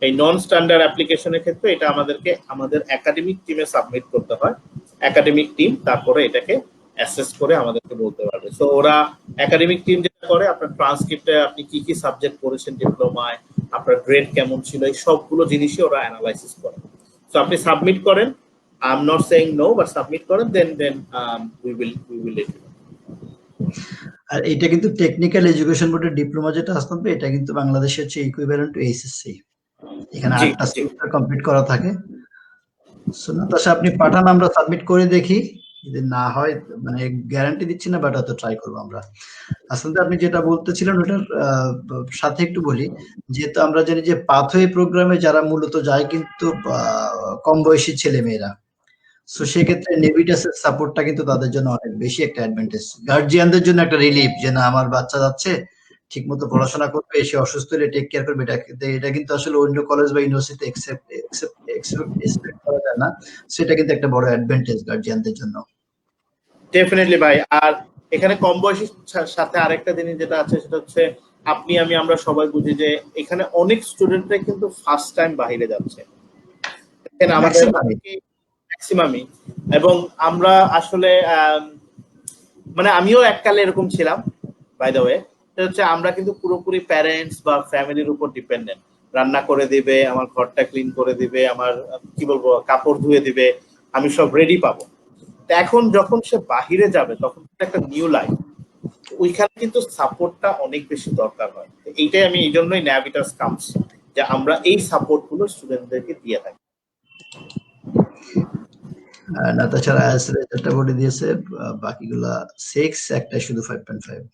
S2: এই নন স্ট্যান্ডার্ড অ্যাপ্লিকেশনের ক্ষেত্রে এটা আমাদেরকে আমাদের একাডেমিক টিমে সাবমিট করতে হয়। একাডেমিক টিম তারপরে এটাকে অ্যাসেস করে আমাদেরকে বলতে পারবে। সো ওরা একাডেমিক টিম যেটা করে, আপনার ট্রান্সক্রিপ্টে আপনি কি কি সাবজেক্ট পড়েছেন ডিপ্লোমায়, আপনার গ্রেড কেমন ছিল, এই সবগুলো জিনিসই ওরা অ্যানালাইসিস করে। সো আপনি সাবমিট করেন, I am not saying no, but submit করেন, then we will let you know.
S9: আর এটা কিন্তু টেকনিক্যাল এডুকেশন বোর্ডের ডিপ্লোমা যেটা আসবে, এটা কিন্তু বাংলাদেশের হচ্ছে ইকুইভ্যালেন্ট টু এইচএসসি। এখানে 8টা সেমিস্টার কমপ্লিট করা থাকে। সো নাতাশা, আপনি পাঠান, আমরা সাবমিট করে দেখি, যদি না হয় মানে গ্যারান্টি দিচ্ছি না, বাট অত ট্রাই করবো আমরা। আসলে আপনি যেটা বলতেছিলেন ওটার সাথে একটু বলি, যেহেতু আমরা জানি যে পাথওয়ে প্রোগ্রামে যারা মূলত যায় কিন্তু কম বয়সী ছেলে মেয়েরা, সো সেক্ষেত্রে নেভিটাসের সাপোর্টটা কিন্তু তাদের জন্য অনেক বেশি একটা অ্যাডভান্টেজ। গার্জিয়ানদের জন্য একটা রিলিফ, যে না আমার বাচ্চা যাচ্ছে, ঠিক মতো পড়াশোনা করবে, এসে অসুস্থ হলে টেক কেয়ার করবে, এটা কিন্তু আসলে অন্য কলেজ বা ইউনিভার্সিটি এক্সপেক্ট করা যায় না। সেটা কিন্তু একটা বড় অ্যাডভান্টেজ গার্জিয়ানদের জন্য।
S2: ডেফিনেটলি ভাই। আর এখানে কম বয়সীর সাথে আরেকটা জিনিস যেটা আছে, সেটা হচ্ছে আপনি আমরা সবাই বুঝি যে এখানে অনেক স্টুডেন্টরা কিন্তু ফার্স্ট টাইম বাইরে যাচ্ছে, আমাদের ম্যাক্সিমামই। এবং আমরা আসলে মানে আমিও এককালে এরকম ছিলাম, বাই দ্য ওয়ে। হচ্ছে আমরা কিন্তু পুরোপুরি প্যারেন্টস বা ফ্যামিলির উপর ডিপেন্ডেন্ট। রান্না করে দিবে, আমার ঘরটা ক্লিন করে দিবে, আমার কি বলবো কাপড় ধুয়ে দিবে, আমি সব রেডি পাবো। এখন যখন সে বাহিরে যাবে তখন একটা নিউ লাইফ, ওইখানে কিন্তু সাপোর্টটা অনেক বেশি দরকার হয়। এইটাই আমি এই জন্যই Navitas কামস, যে আমরা এই সাপোর্ট গুলো স্টুডেন্টদেরকে দিয়ে থাকি।
S9: নাতাশার আইএলটিএস রেজাল্টটা বলে দিয়েছে, বাকিগুলা 6, একটা শুধু 5.5।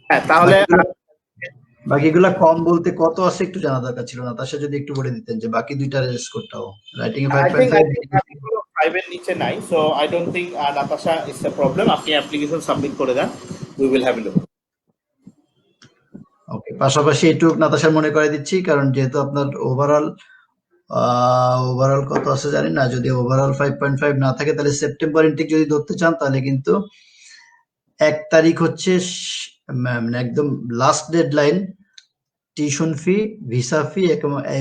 S2: হ্যাঁ, তাহলে
S9: বাকিগুলা কম বলতে কত আছে একটু জানা দরকার ছিল। নাতাশা যদি একটু বলে দিতেন যে বাকি দুইটার স্কোরটাও। রাইটিং এ 5.5,
S2: 5 এর নিচে নাই। So I don't think Natasha it's a problem. আপনি অ্যাপ্লিকেশন সাবমিট করে দেন, we will have a look.
S9: Okay, পাশাপাশি একটু নাতাশার মনে করে দিচ্ছি, কারণ যেহেতু আপনার ওভারঅল কত আছে জানি না, যদি ওভারঅল 5.5 না থাকে তাহলে সেপ্টেম্বর ইনটেক যদি ধরতে চান, তাহলে কিন্তু 1 তারিখ হচ্ছে মানে একদম last deadline tuition fee, visa ফি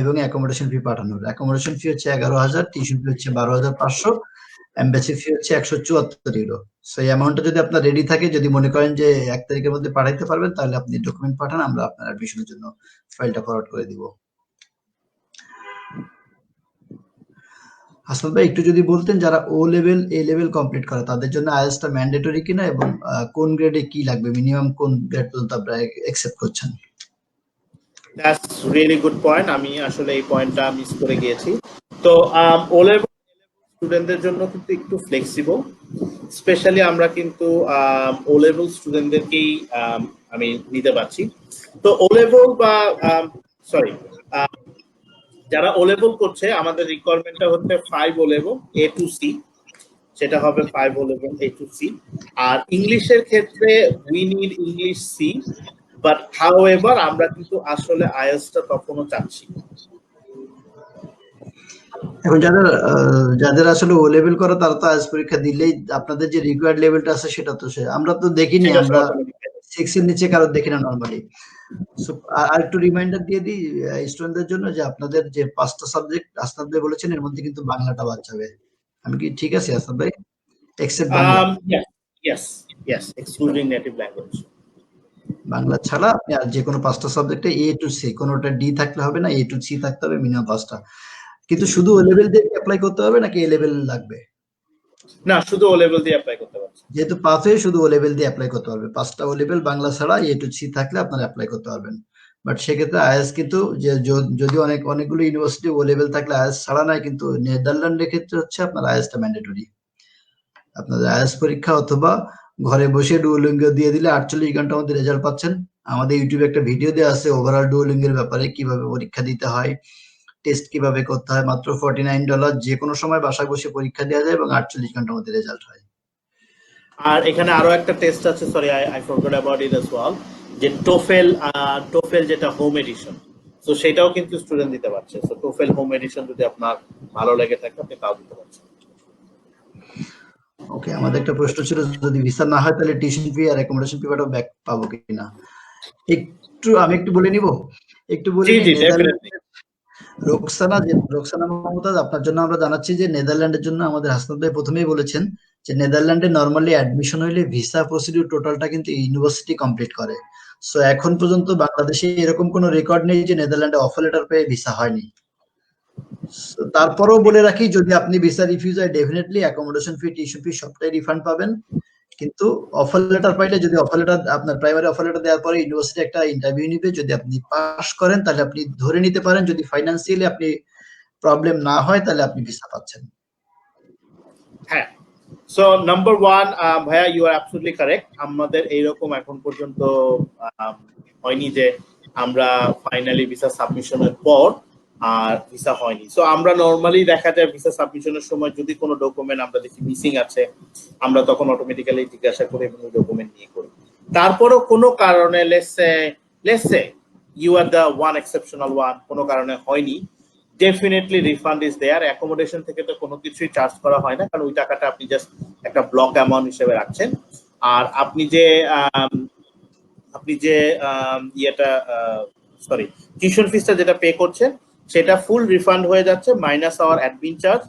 S9: এবং অ্যাকোমোডেশন ফি পাঠানোর। অ্যাকোমোডেশন ফি হচ্ছে 11,000, টিউশন ফি হচ্ছে 12,500, এমবাসি ফি হচ্ছে 174 ইউরো। সো এই অ্যামাউন্টটা যদি আপনার রেডি থাকে, যদি মনে করেন যে 1 তারিখের মধ্যে পাঠাইতে পারবেন, তাহলে আপনি ডকুমেন্ট পাঠান, আমরা আপনার অ্যাডমিশনের জন্য ফাইলটা ফরওয়ার্ড করে দিব। হাসনাত ভাই একটু যদি বলতেন যারা ও লেভেল এ লেভেল কমপ্লিট করে তাদের জন্য আইএলটিএস টা ম্যান্ডেটরি কিনা এবং কোন গ্রেডে কি লাগবে, মিনিমাম কোন গ্রেড পর্যন্ত আপনারা অ্যাকসেপ্ট করছেন?
S2: That's really good point. আমি আসলে এই পয়েন্টটা মিস করে গিয়েছি। তো ও লেভেল স্টুডেন্টদের জন্য কিন্তু একটু ফ্লেক্সিবল, স্পেশালি আমরা কিন্তু ও লেভেল স্টুডেন্টদেরকেই আমি নিতে পারছি। তো ও লেভেল বা সরি যারা ও লেভেল করছে আমাদের রিকোয়ারমেন্টটা হচ্ছে 5 ও লেভেল A to C, সেটা হবে 5 ও লেভেল A to C। আর ইংলিশের ক্ষেত্রে we need English C, but however আমরা কিন্তু আসলে আইএলটিএসটা তখনও চাচ্ছি।
S9: এখন যাদের আসলে ও লেভেল করে তারা তো আইএলটিএস পরীক্ষা দিলেই আপনাদের যে রিকোয়ার্ড লেভেলটা আছে সেটা তো আমরা তো দেখিনি, আমরা 6 এর নিচে কারো দেখি না নরমালি। সো আর একটু রিমাইন্ডার দিয়ে দিই স্টুডেন্টদের জন্য যে আপনাদের যে 5টা সাবজেক্ট হাসনাত ভাই বলেছেন এর মধ্যে কিন্তু বাংলাটা বাদ যাবে। আমি কি ঠিক আছে হাসনাত ভাই? Except Bangla.
S2: yes, excluding native language.
S9: Bangla ছাড়া আপনি আর যে কোনো 5টা সাবজেক্টে A to C, কোনোটা D থাকলে হবে না, A to C থাকতে হবে মিনিমাম 5টা। কিন্তু শুধু ও লেভেল দিয়ে অ্যাপ্লাই করতে হবে নাকি এ লেভেল লাগবে?
S2: না, শুধু ও লেভেল দিয়ে অ্যাপ্লাই করতে পারছেন।
S9: যেহেতু পাথে শুধু ও লেভেল দিয়ে অ্যাপ্লাই করতে পারবে, 5টা ও লেভেল বাংলা ছাড়া A to C থাকলে আপনারা অ্যাপ্লাই করতে পারবেন। বাট সেক্ষেত্রে আইএলটিএস কিন্তু যদি অনেকগুলো ইউনিভার্সিটি ও লেভেল থাকলে আইএলটিএস ছাড়া নাই, কিন্তু নেদারল্যান্ডের ক্ষেত্রে হচ্ছে আপনার আইএলটিএসটা ম্যান্ডেটরি। আপনাদের আইএলটিএস পরীক্ষা অথবা ঘরে বসে ডুওলিঙ্গো দিয়ে দিলে 48 ঘন্টার মধ্যে রেজাল্ট পাচ্ছেন। আমাদের ইউটিউবে একটা ভিডিও দেওয়া আছে ওভারঅল ডুওলিঙ্গের ব্যাপারে, কিভাবে পরীক্ষা দিতে হয়, টেস্ট কিভাবে করতে হয়। মাত্র $49, যে কোনো সময় বাসায় বসে পরীক্ষা দেওয়া যায় এবং 48 ঘন্টার মধ্যে রেজাল্ট হয়।
S2: আর এখানে আরো একটা টেস্ট আছে, sorry I forgot about it as well, যে টোফেল যেটা হোম এডিশন, তো সেটাও কিন্তু স্টুডেন্ট দিতে পারছে। সো টোফেল হোম এডিশন যদি আপনার ভালো লেগে থাকে আপনি তাও দিতে পারছেন।
S9: ওকে, আমাদের একটা প্রশ্ন ছিল যদি ভিসা না হয় তাহলে টিউশন ফি আর অ্যাকোমোডেশন ফিটাও ব্যাক পাবো কিনা। আমি একটু বলে নিব, রোকসানা মমতাজ, আপনার জন্য আমরা জানাচ্ছি যে নেদারল্যান্ডের জন্য আমাদের হাসনাত ভাই প্রথমেই বলেছেন যে নেদারল্যান্ডে নরমালি অ্যাডমিশন হইলে ভিসা প্রসিডিউর টোটালটা কিন্তু ইউনিভার্সিটি কমপ্লিট করে। সো এখন পর্যন্ত বাংলাদেশে এরকম কোনো রেকর্ড নেই যে নেদারল্যান্ডে অফার লেটার পেয়ে ভিসা হয়নি। তারপরেও বলে রাখি, যদি আপনি ভিসা রিফিউজ হয় ডেফিনেটলি অ্যাকোমোডেশন ফি, টিউশন ফি সবটাই রিফান্ড পাবেন। কিন্তু অফার লেটার পাইলে, যদি অফার লেটার আপনার প্রাইমারি অফার লেটার দেওয়ার পরে ইউনিভার্সিটি একটা ইন্টারভিউ নিবে, যদি আপনি পাস করেন তাহলে আপনি ধরে নিতে পারেন, যদি ফাইন্যান্সিয়ালি আপনি প্রবলেম না হয় তাহলে আপনি ভিসা পাচ্ছেন।
S2: হ্যাঁ, সো নাম্বার 1 ভাইয়া ইউ আর অ্যাবসলিউটলি কারেক্ট। আমাদের এইরকম এখন পর্যন্ত হয়নি যে আমরা ফাইনালি ভিসা সাবমিশনের পর আর ভিসা হয়নি। সো আমরা নরমালি দেখা যায় ভিসা সাবমিশনের সময় যদি কোনো ডকুমেন্ট আমরা দেখি মিসিং আছে, আমরা তখন অটোমেটিক্যালি জিজ্ঞাসা করি এবং ডকুমেন্ট নিয়ে করি। তারপরও কোনো কারণে let's say you are the one exceptional one, কোনো কারণে হয়নি, definitely refund is there. Accommodation থেকে তো কোনো কিছুই চার্জ করা হয় না, কারণ ওই টাকাটা আপনি জাস্ট একটা ব্লক অ্যামাউন্ট হিসেবে রাখছেন। আর আপনি যে টিউশন ফিসটা যেটা পে করছেন সেটা ফুল রিফান্ড হয়ে যাচ্ছে, মাইনাস আওয়ার অ্যাডমিন চার্জ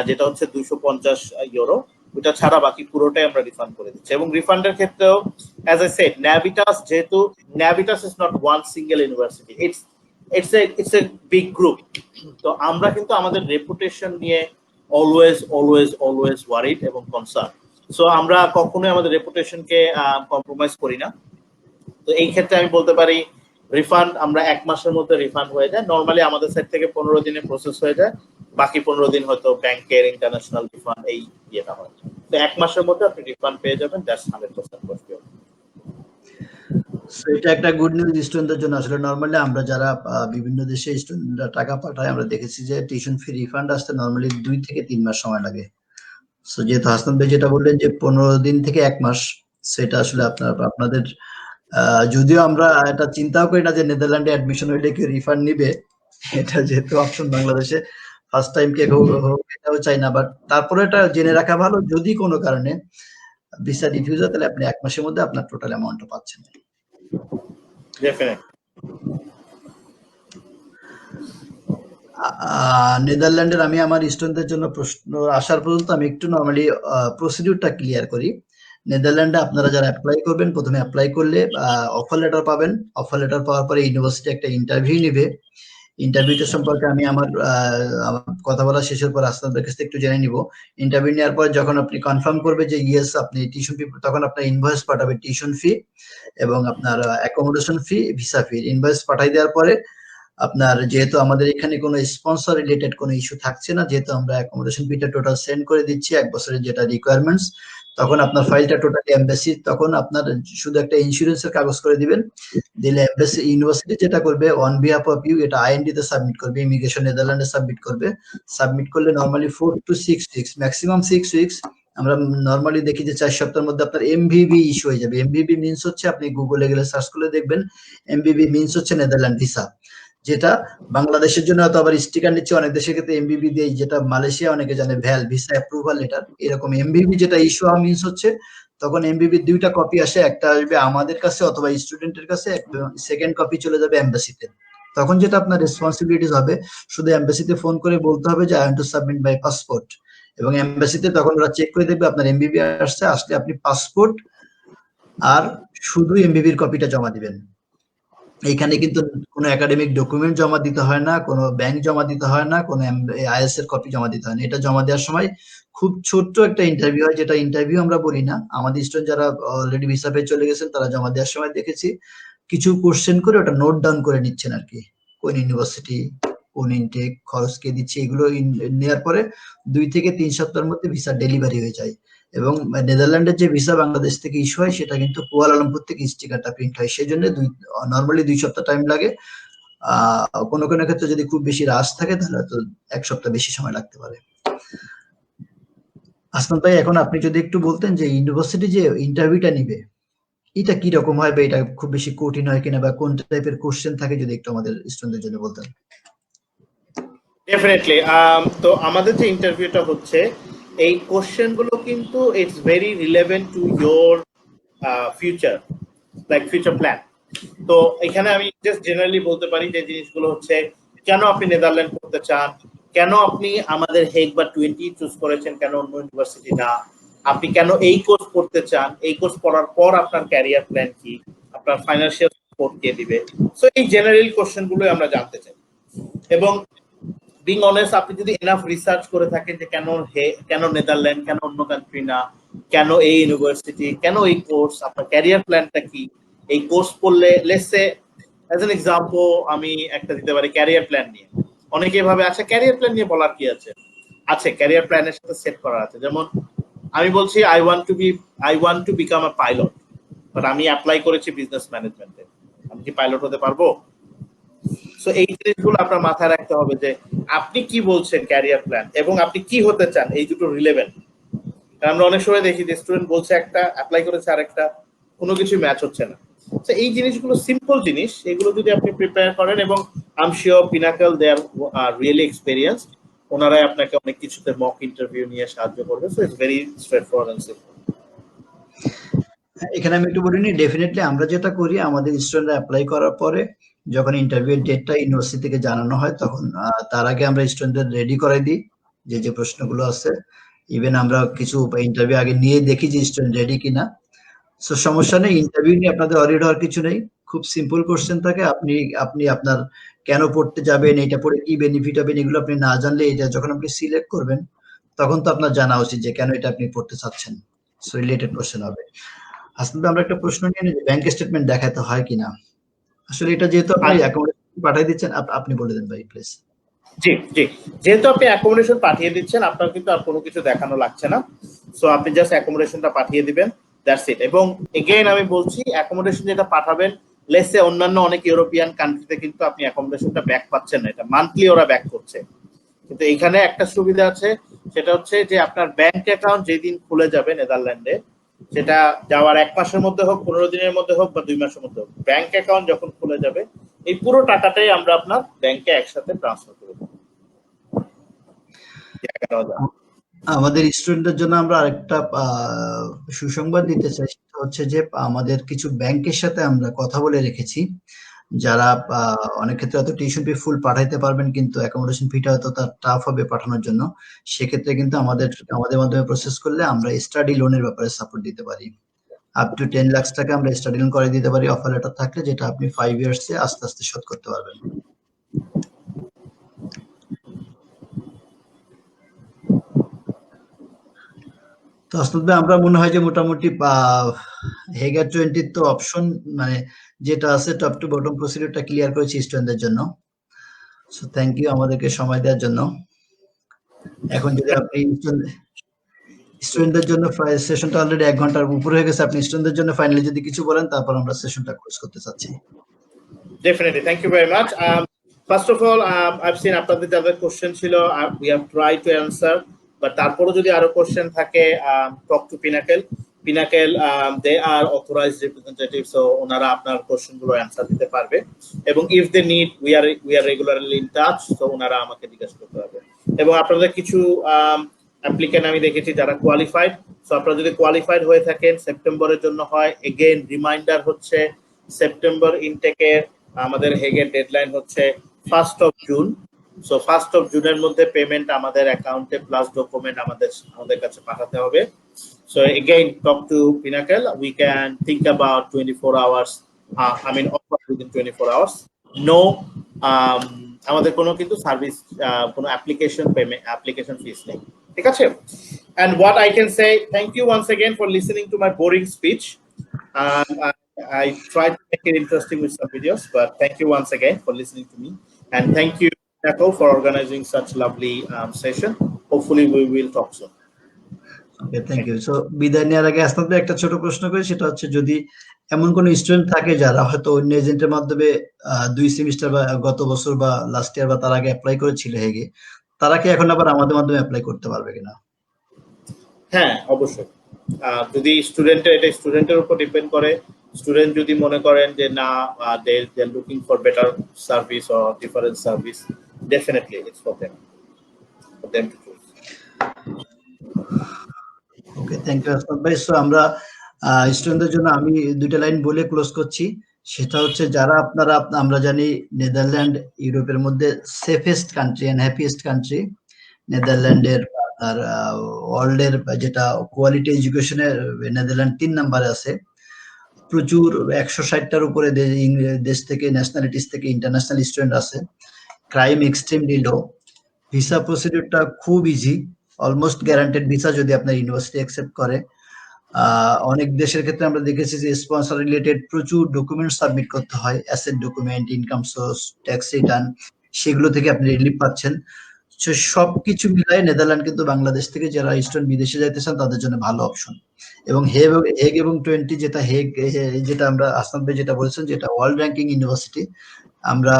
S2: যেটা হচ্ছে 250 ইউরো, ওটা ছাড়া বাকি পুরোটাই আমরা রিফান্ড করে দিচ্ছি। এবং রিফান্ডের ক্ষেত্রেও অ্যাজ আই সেড, ন্যাভিটাস যেহেতু Navitas is not one single university, it's a big group. তো আমরা কিন্তু আমাদের রেপুটেশন নিয়ে অলওয়েজ ওয়ারিড এবং কনসার্ন। সো আমরা কখনোই আমাদের রেপুটেশনকে কম্প্রোমাইজ করি না। তো এই ক্ষেত্রে আমি বলতে পারি রিফান্ড আমরা 1 মাসের মধ্যে রিফান্ড হয়ে যায়। নরমালি আমাদের সাইড থেকে 15 দিনে প্রসেস হয়ে যায়, বাকি 15 দিন হয়তো ব্যাংকের ইন্টারন্যাশনাল রিফান্ড এই ইয়েটা হয়। তো 1 মাসের মধ্যে আপনি রিফান্ড পেয়ে যাবেন, দ্যাটস 100% পসিবল।
S9: সো এটা একটা গুড নিউজ স্টুডেন্টদের জন্য। আসলে নরমালি আমরা যারা বিভিন্ন দেশে স্টুডেন্টরা টাকা পাঠায় আমরা দেখেছি যে টিউশন ফি রিফান্ড আসতে নরমালি 2 থেকে 3 মাস সময় লাগে। সো যেহেতু হাসান ভাই যেটা বললেন যে 15 দিন থেকে 1 মাস, সেটা আসলে আপনাদের যদিও আমরা এটা চিন্তাও করি না যে নেদারল্যান্ডে অ্যাডমিশন হইলে কেউ রিফান্ড নিবে, এটা যেহেতু অপশন বাংলাদেশে ফার্স্ট টাইম কে এটাও চাই না, বাট তারপরে এটা জেনে রাখা ভালো যদি কোনো কারণে ভিসা রিফিউজ হয় তাহলে আপনি 1 মাসের মধ্যে আপনার টোটাল অ্যামাউন্টটা পাচ্ছেন। নেদারল্যান্ডের আমি আমার স্টুডেন্টদের জন্য প্রশ্ন আসার পর্যন্ত আমি একটু নরমালি প্রসিডিউরটা ক্লিয়ার করি। নেদারল্যান্ডে আপনারা যারা অ্যাপ্লাই করবেন, প্রথমে অ্যাপ্লাই করলে অফার লেটার পাবেন। অফার লেটার পাওয়ার পরে ইউনিভার্সিটি একটা ইন্টারভিউ নেবে। ইন্টারভিউটা সম্পর্কে আমি আমার কথা বলা শেষের পর আপনাদের কাছ থেকে একটু জেনে নিব। ইন্টারভিউ নেওয়ার পর যখন আপনি কনফার্ম করবে যে ইয়েস আপনি টিউশন ফি, তখন আপনার ইনভয়েস পাঠাবে টিউশন ফি এবং আপনার অ্যাকোমোডেশন ফি, ভিসা ফি। ইনভয়েস পাঠাই দেওয়ার পরে আপনার, যেহেতু আমাদের এখানে কোনো স্পন্সর রিলেটেড কোনো ইস্যু থাকছে না, যেহেতু আমরা অ্যাকোমোডেশন ফিটা টোটাল সেন্ড করে দিচ্ছি 1 বছরের যেটা রিকোয়ারমেন্টস, তখন আপনার ফাইলটা টোটালি এমবাসি, তখন আপনার শুধু একটা ইন্স্যুরেন্সের কাগজ করে দিবেন, দিলে এমবাসি ইউনিভার্সিটি যেটা করবে অন বিহাফ অফ ইউ, এটা আইএনডি তে সাবমিট করবে, ইমিগ্রেশন নেদারল্যান্ডে সাবমিট করবে। সাবমিট করলে normally 4 to 6 weeks, maximum 6 weeks, আমরা নরমালি দেখি যে 4 সপ্তাহের মধ্যে আপনার এমভিবি ইস্যু হয়ে যাবে। এমভিবি মিন্স হচ্ছে, আপনি গুগলে গেলে সার্চ করলে দেখবেন, এমভিবি মিন্স হচ্ছে নেদারল্যান্ড ভিসা, যেটা বাংলাদেশের জন্য হয়তো আবার স্টিকার নিচ্ছে, অনেক দেশের ক্ষেত্রে এমবিবি দিয়ে, যেটা মালয়েশিয়া অনেকে জানে ভ্যাল, ভিসা অ্যাপ্রুভাল লেটার। এরকম এমবিবি যেটা ইস্যু হওয়া মিন্স হচ্ছে, তখন এমবিবির 2টা কপি আসে, একটা আসবে আমাদের কাছে অথবা স্টুডেন্টের কাছে, সেকেন্ড কপি চলে যাবে এমবাসিতে। তখন যেটা আপনার রেসপন্সিবিলিটিস হবে, শুধু এমবাসিতে ফোন করে বলতে হবে যে I want to submit my passport, এবং এমবাসিতে তখন ওরা চেক করে দেখবে আপনার এমবিবি আসছে, আসলে আপনি পাসপোর্ট আর শুধু এমবিবির কপিটা জমা দিবেন। এইখানে কিন্তু কোনো একাডেমিক ডকুমেন্ট জমা দিতে হয় না, কোনো ব্যাংক জমা দিতে হয় না, কোনো আইএস এর কপি জমা দিতে হয় না। এটা জমা দেওয়ার সময় খুব ছোট্ট একটা ইন্টারভিউ হয়, যেটা ইন্টারভিউ আমরা বলি না। আমাদের স্টুডেন্ট যারা অলরেডি ভিসা পেয়ে চলে গেছেন, তারা জমা দেওয়ার সময় দেখেছি কিছু কোশ্চেন করে ওটা নোট ডাউন করে নিচ্ছেন আর কি, কোন ইউনিভার্সিটি, কোন ইনটেক, খরচ কে দিচ্ছে, এগুলো নেওয়ার পরে 2 থেকে 3 সপ্তাহের মধ্যে ভিসা ডেলিভারি হয়ে যায়। এবং নেদারল্যান্ডের যে ভিসা বাংলাদেশ থেকে ইস্যু হয়, সেটা কিন্তু কুয়ালালামপুর থেকে স্টিকারটা প্রিন্ট হয়, সেই জন্য নর্মালি 2 সপ্তাহ টাইম লাগে। কোনো কোনো ক্ষেত্রে যদি খুব বেশি রাশ থাকে, তাহলে তো 1 সপ্তাহ বেশি সময় লাগতে পারে। হাসনাত ভাই, এখন আপনি যদি একটু বলতেন যে ইউনিভার্সিটি যে ইন্টারভিউটা নিবে, এটা কি রকম হয়, বা এটা খুব বেশি কঠিন হয় কিনা, বা কোন টাইপের কোশ্চেন থাকে, যদি একটু আমাদের স্টুডেন্টদের জন্য বলতেন।
S2: ডেফিনেটলি। তো আমাদের যে ইন্টারভিউটা হচ্ছে, এই কোশ্চেন গুলো কিন্তু it's very relevant to your future, like future plan. তো এখানে আমি জাস্ট জেনারেলি বলতে পারি যে জিনিসগুলো হচ্ছে, কেন আপনি নেদারল্যান্ড করতে চান, কেন আপনি আমাদের হেগ বা টুয়েন্টি চুজ করেছেন, কেন অন্য ইউনিভার্সিটি না, আপনি কেন এই কোর্স করতে চান, এই কোর্স করার পর আপনার ক্যারিয়ার প্ল্যান কি, আপনার ফাইন্যান্সিয়াল সাপোর্ট কে দিবে। সো এই জেনারেল কোশ্চেন গুলো আমরা জানতে চাই। এবং বিং অনেস্ট, আপনি যদি এনাফ রিসার্চ করে থাকেন যে কেন নেদারল্যান্ড, কেন অন্য কান্ট্রি না, কেন এই ইউনিভার্সিটি, কেন এই কোর্স, আপনার ক্যারিয়ার প্ল্যানটা কি, এই কোর্স করলে let's say as an example আমি একটা দিতে পারি ক্যারিয়ার প্ল্যান নিয়ে। অনেকে ভাবে আচ্ছা ক্যারিয়ার প্ল্যান নিয়ে বলার কি আছে, ক্যারিয়ার প্ল্যানের সাথে সেট করা আছে। যেমন আমি বলছি I want to become a pilot, but আমি অ্যাপ্লাই করেছি বিজনেস ম্যানেজমেন্টে, আমি কি পাইলট হতে পারবো? সো এই জিনিসগুলো আপনার মাথায় রাখতে হবে যে আপনি কি বলছেন ক্যারিয়ার প্ল্যান, এবং আপনি কি হতে চান, এই দুটো রিলেভেন্ট। কারণ আমরা অনেক সময় দেখি যে স্টুডেন্ট বলছে একটা, অ্যাপ্লাই করেছে আরেকটা, কোনো কিছু ম্যাচ হচ্ছে না। তো এই জিনিসগুলো সিম্পল জিনিস, এগুলো যদি আপনি প্রিপেয়ার করেন, এবং I am sure Pinnacle they are really experience, ওনারাই আপনাকে অনেক কিছুতে মক ইন্টারভিউ নিয়ে সাহায্য করবে। So it's very straightforward and simple.
S9: এখানে আমি একটু বলিনি, ডেফিনেটলি আমরা যেটা করি, আমাদের স্টুডেন্টরা অ্যাপ্লাই করার পরে যখন ইন্টারভিউ ডেটটা ইউনিভার্সিটি থেকে জানানো হয়, তখন তার আগে আমরা স্টুডেন্টদের রেডি করাই দিই যে যে প্রশ্নগুলো আছে। ইভেন আমরা কিছু ইন্টারভিউ আগে নিয়ে দেখি যে স্টুডেন্ট রেডি কিনা। সো সমস্যা নেই, ইন্টারভিউ নিয়ে আপনাদের অরিড হওয়ার কিছু নেই, খুব সিম্পল কোশ্চেন থাকে। আপনি আপনার কেন পড়তে যাবেন, এটা পড়ে কি বেনিফিট হবে, এগুলো আপনি না জানলে, এটা যখন আপনি সিলেক্ট করবেন, তখন তো আপনার জানা উচিত যে কেন এটা আপনি পড়তে চাচ্ছেন। সো রিলেটেড কোশ্চেন হবে। আসলে আমরা একটা প্রশ্ন নিয়ে নিই, ব্যাংক স্টেটমেন্ট দেখাতে হয় কিনা। আসলে এটা যেহেতু আপনি অ্যাকাউন্টে পাঠিয়ে দিচ্ছেন, আপনি বলে দেন ভাই প্লিজ।
S2: জি জি, যেহেতু আপনি অ্যাকোমোডেশন পাঠিয়ে দিচ্ছেন, আপনার কিন্তু আর কোনো কিছু দেখানো লাগছে না। সো আপনি জাস্ট অ্যাকোমোডেশনটা পাঠিয়ে দিবেন, দ্যাটস ইট। এবং এগেইন আমি বলছি, অ্যাকোমোডেশন যেটা পাঠাবেন, লেটস সে অন্যান্য অনেক ইউরোপিয়ান কান্ট্রিতে কিন্তু আপনি অ্যাকোমোডেশনটা ব্যাক পাচ্ছেন না, এটা মান্থলি ওরা ব্যাক করছে। কিন্তু এখানে একটা সুবিধা আছে, সেটা হচ্ছে যে আপনার ব্যাংক অ্যাকাউন্ট যেদিন খুলে যাবে নেদারল্যান্ডে, সেটা যাওয়ার 1 মাসের মধ্যে হোক, 15 দিনের মধ্যে হোক, বা 2 মাসের মধ্যে হোক, ব্যাংক অ্যাকাউন্ট যখন খুলে যাবে, এই পুরো টাকাটাই আমরা আপনার ব্যাংকে একসাথে ট্রান্সফার করে দেবো।
S9: আমাদের স্টুডেন্টদের জন্য আমরা আরেকটা সুসংবাদ দিতে চাই, সেটা হচ্ছে যে আমাদের কিছু ব্যাংকের সাথে আমরা কথা বলে রেখেছি, যারা অনেক ক্ষেত্রে হয়তো টিউশন ফি ফুল পাঠাইতে পারবেন, কিন্তু অ্যাকোমোডেশন ফিটা হয়তো তার টাফ হবে পাঠানোর জন্য। সেক্ষেত্রে কিন্তু আমাদের মাধ্যমে প্রসেস করলে আমরা স্টাডি লোনের ব্যাপারে সাপোর্ট দিতে পারি। আপ টু 10 লাখ টাকা আমরা স্টাডি লোন করে দিতে পারি, অফার লেটার থাকলে, যেটা আপনি 5 ইয়ার্সে আস্তে আস্তে শোধ করতে পারবেন। তো আসলে ভাই আমরা মনে হয় যে মোটামুটি হেগার 20 তো অপশন মানে যেটা আছে টপ টু বটম প্রসিডিউরটা ক্লিয়ার করেছি স্টুডেন্টদের জন্য। সো থ্যাংক ইউ আমাদেরকে সময় দেওয়ার জন্য। এখন যদি আপনি স্টুডেন্টদের জন্য সেশনটা অলরেডি 1 ঘন্টার উপরে হয়ে গেছে, আপনি স্টুডেন্টদের জন্য ফাইনালি যদি কিছু বলেন তারপর আমরা সেশনটা ক্লোজ করতে চাচ্ছি।
S2: Definitely, thank you very much. First of all, I've seen আপনাদের যাদের কোশ্চেন ছিল, we have tried to answer, but তারপরও যদি আরো কোশ্চেন থাকে, talk to Pinnacle. Pinnacle, they are authorized representatives, so ওনারা আপনার কোশ্চেন গুলো অ্যানসার দিতে পারবে, এবং if they need, we are regularly in touch, so ওনারা আমাকে জিজ্ঞাসা করতে পারবে। এবং আপনাদের কিছু অ্যাপ্লিকেন্ট আমি দেখেছি যারা কোয়ালিফাইড, সো আপনারা যদি কোয়ালিফাইড হয়ে থাকেন সেপ্টেম্বরের জন্য হয়, এগেইন রিমাইন্ডার হচ্ছে সেপ্টেম্বর ইনটেকের আমাদের হেগের ডেডলাইন হচ্ছে 1st of June, so 1st of June এর মধ্যে পেমেন্ট আমাদের অ্যাকাউন্টে প্লাস ডকুমেন্ট আমাদের কাছে পাঠাতে হবে। So again talk to Pinnacle, we can think about 24 hours, offer within 24 hours. No, আমাদের কোনো কিন্তু সার্ভিস কোনো অ্যাপ্লিকেশন ফিস নেই, ঠিক আছে? And what I can say, thank you once again for listening to my boring speech. I tried to make it interesting with some videos, but thank you once again for listening to me, and thank you Pinnacle for organizing such lovely session. Hopefully we will talk soon.
S9: Okay, thank you. So বিদায় নেওয়ার আগে আসতে একটা ছোট প্রশ্ন করি, সেটা হচ্ছে যদি এমন কোন স্টুডেন্ট থাকে যারা হয়তো অন্য এজেন্টের মাধ্যমে 2 সেমিস্টার বা গত বছর বা লাস্ট ইয়ার বা তার আগে অ্যাপ্লাই করেছিল হেগে, তারা কি এখন আবার আমাদের মাধ্যমে অ্যাপ্লাই করতে পারবে কিনা?
S2: হ্যাঁ, অবশ্যই। যদি স্টুডেন্টের উপর ডিপেন্ড করে, স্টুডেন্ট যদি মনে করেন যে না, they are looking for better service or different service, definitely it's for them to choose.
S9: Okay, thank you Asmad ভাই। সো আমরা স্টুডেন্টদের জন্য আমি 2টা লাইন বলে ক্লোজ করছি। সেটা হচ্ছে যারা আমরা জানি নেদারল্যান্ড ইউরোপের মধ্যে safest country and happiest country. নেদারল্যান্ডের আর ওয়ার্ল্ডের যেটা কোয়ালিটি এডুকেশনের নেদারল্যান্ড 3 নম্বরে আছে। প্রচুর 160টার উপরে দেশ থেকে, ন্যাশনালিটিস থেকে ইন্টারন্যাশনাল স্টুডেন্ট আছে। ক্রাইম এক্সট্রিমলি লো। ভিসা প্রসিডিউরটা খুব ইজি, অলমোস্ট গ্যারান্টেড ভিসা যদি আপনার ইউনিভার্সিটি অ্যাকসেপ্ট করে। অনেক দেশের ক্ষেত্রে আমরা দেখেছি যে স্পন্সর রিলেটেড প্রচুর ডকুমেন্ট সাবমিট করতে হয়, asset document, income source, tax return, সেগুলো থেকে আপনি রিলিফ পাচ্ছেন। সবকিছু মিলাই নেদারল্যান্ড কিন্তু বাংলাদেশ থেকে যারা স্টুডেন্ট বিদেশে যাইতে চান তাদের জন্য ভালো অপশন। এবং হেগ এবং 20 যেটা আমরা আসনাদ ভাই যেটা বলেছেন, যেটা ওয়ার্ল্ড র্যাঙ্কিং ইউনিভার্সিটি। আমরা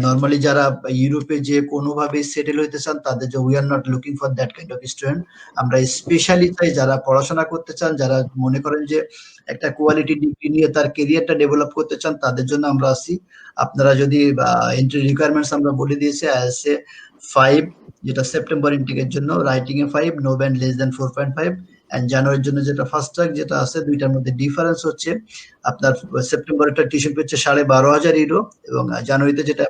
S9: নরমালি যারা ইউরোপে যে কোনোভাবে সেটেল হইতে চান তাদের যে we are not looking for that kind of student. আমরা স্পেশালি চাই যারা পড়াশোনা করতে চান, যারা মনে করেন যে একটা কোয়ালিটি ডিগ্রি নিয়ে তার কেরিয়ারটা ডেভেলপ করতে চান, তাদের জন্য আমরা আছি। আপনারা যদি এন্ট্রি রিকোয়ারমেন্টস আমরা বলে দিয়েছি, এসএ 5 যেটা সেপ্টেম্বর ইনটেকের জন্য, writing A 5, no band less than 4.5, and জানুয়ারির জন্য যেটা ফার্স্ট ট্র্যাক যেটা আছে, দুইটার মধ্যে ডিফারেন্স হচ্ছে আপনার সেপ্টেম্বরেরটা টিউশন ফি হচ্ছে 12,500 ইউরো, এবং জানুয়ারিতে যেটা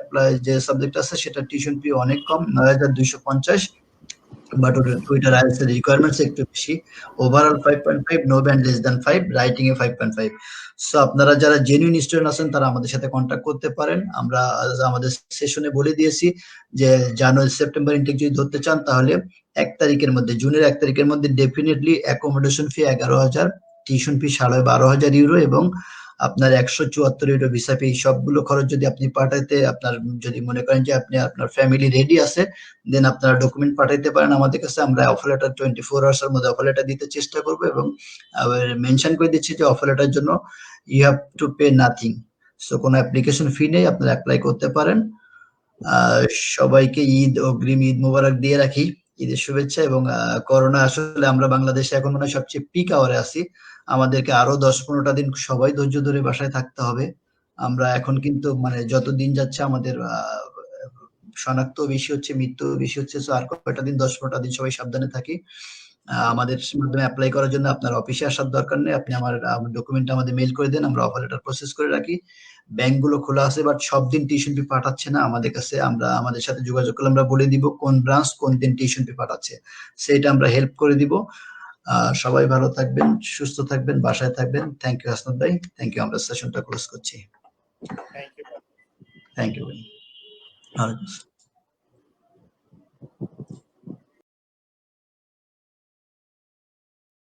S9: যে সাবজেক্ট আছে সেটা টিউশন ফি অনেক কম, 9,250, বাট ওইটার আইএলটিএস এর রিকোয়ারমেন্টস একটু বেশি। Overall 5.5, no band less than 5, writing এ 5.5। সো আপনারা যারা জেনুইন স্টুডেন্ট আছেন তারা আমাদের সাথে কন্ট্যাক্ট করতে পারেন। আমরা আমাদের সেশনে বলে দিয়েছি যে জানুয়ারি সেপ্টেম্বর ইনটেক যদি ধরতে চান তাহলে 1 তারিখের মধ্যে, জুনের 1 তারিখের মধ্যে ডেফিনেটলি অ্যাকোমোডেশন ফি 11,000, টিউশন ফি 12,500 ইউরো এবং আপনার 174 ইউরো ভিসা ফি, সবগুলো খরচ যদি আপনি পাঠাইতে, আপনার যদি মনে করেন যে আপনি আপনার ফ্যামিলি রেডি আছে, দেন আপনারা ডকুমেন্ট পাঠাইতে পারেন আমাদের কাছে। আমরা অফার লেটার 24 আওয়ার্স এর মধ্যে অফার লেটার দিতে চেষ্টা করব, এবং মেনশন করে দিচ্ছি যে অফার লেটার জন্য you have to pay nothing. So কোনো অ্যাপ্লিকেশন ফি নেই, আপনারা অ্যাপ্লাই করতে পারেন। সবাইকে অগ্রিম ঈদ মোবারক দিয়ে রাখি, ঈদের শুভেচ্ছা। এবং করোনা আসলে আমরা বাংলাদেশে এখন মনে হয় সবচেয়ে পিক আওয়ারে আছি। আমাদেরকে আরো 10-15টা দিন সবাই ধৈর্য ধরে বাসায় থাকতে হবে। আমরা এখন কিন্তু মানে যত দিন যাচ্ছে আমাদের শনাক্ত বেশি হচ্ছে, মৃত্যু বেশি হচ্ছে। সো আর কয়টা দিন, 10-15টা দিন সবাই সাবধানে থাকি। আমাদের মাধ্যমে অ্যাপ্লাই করার জন্য আপনার অফিসে আসার দরকার নেই, আপনি আমার ডকুমেন্ট আমাদের মেইল করে দেন, আমরা অফার লেটার প্রসেস করে রাখি। ব্যাংকগুলো খোলা আছে, বাট সব দিন টিউশন ফি পাঠাচ্ছে না আমাদের কাছে। আমরা আমাদের সাথে যোগাযোগ করলে আমরা বলে দিব কোন ব্রাঞ্চ কোন দিন টিউশন ফি পাঠাচ্ছে, সেটা আমরা হেল্প করে দিব। সবাই ভালো থাকবেন, সুস্থ থাকবেন, বাসায় থাকবেন। থ্যাংক ইউ হাসনাত ভাই, থ্যাংক ইউ। আমরা সেশনটা ক্লোজ করছি।
S2: Thank you.
S9: থ্যাংক ইউ ভাই।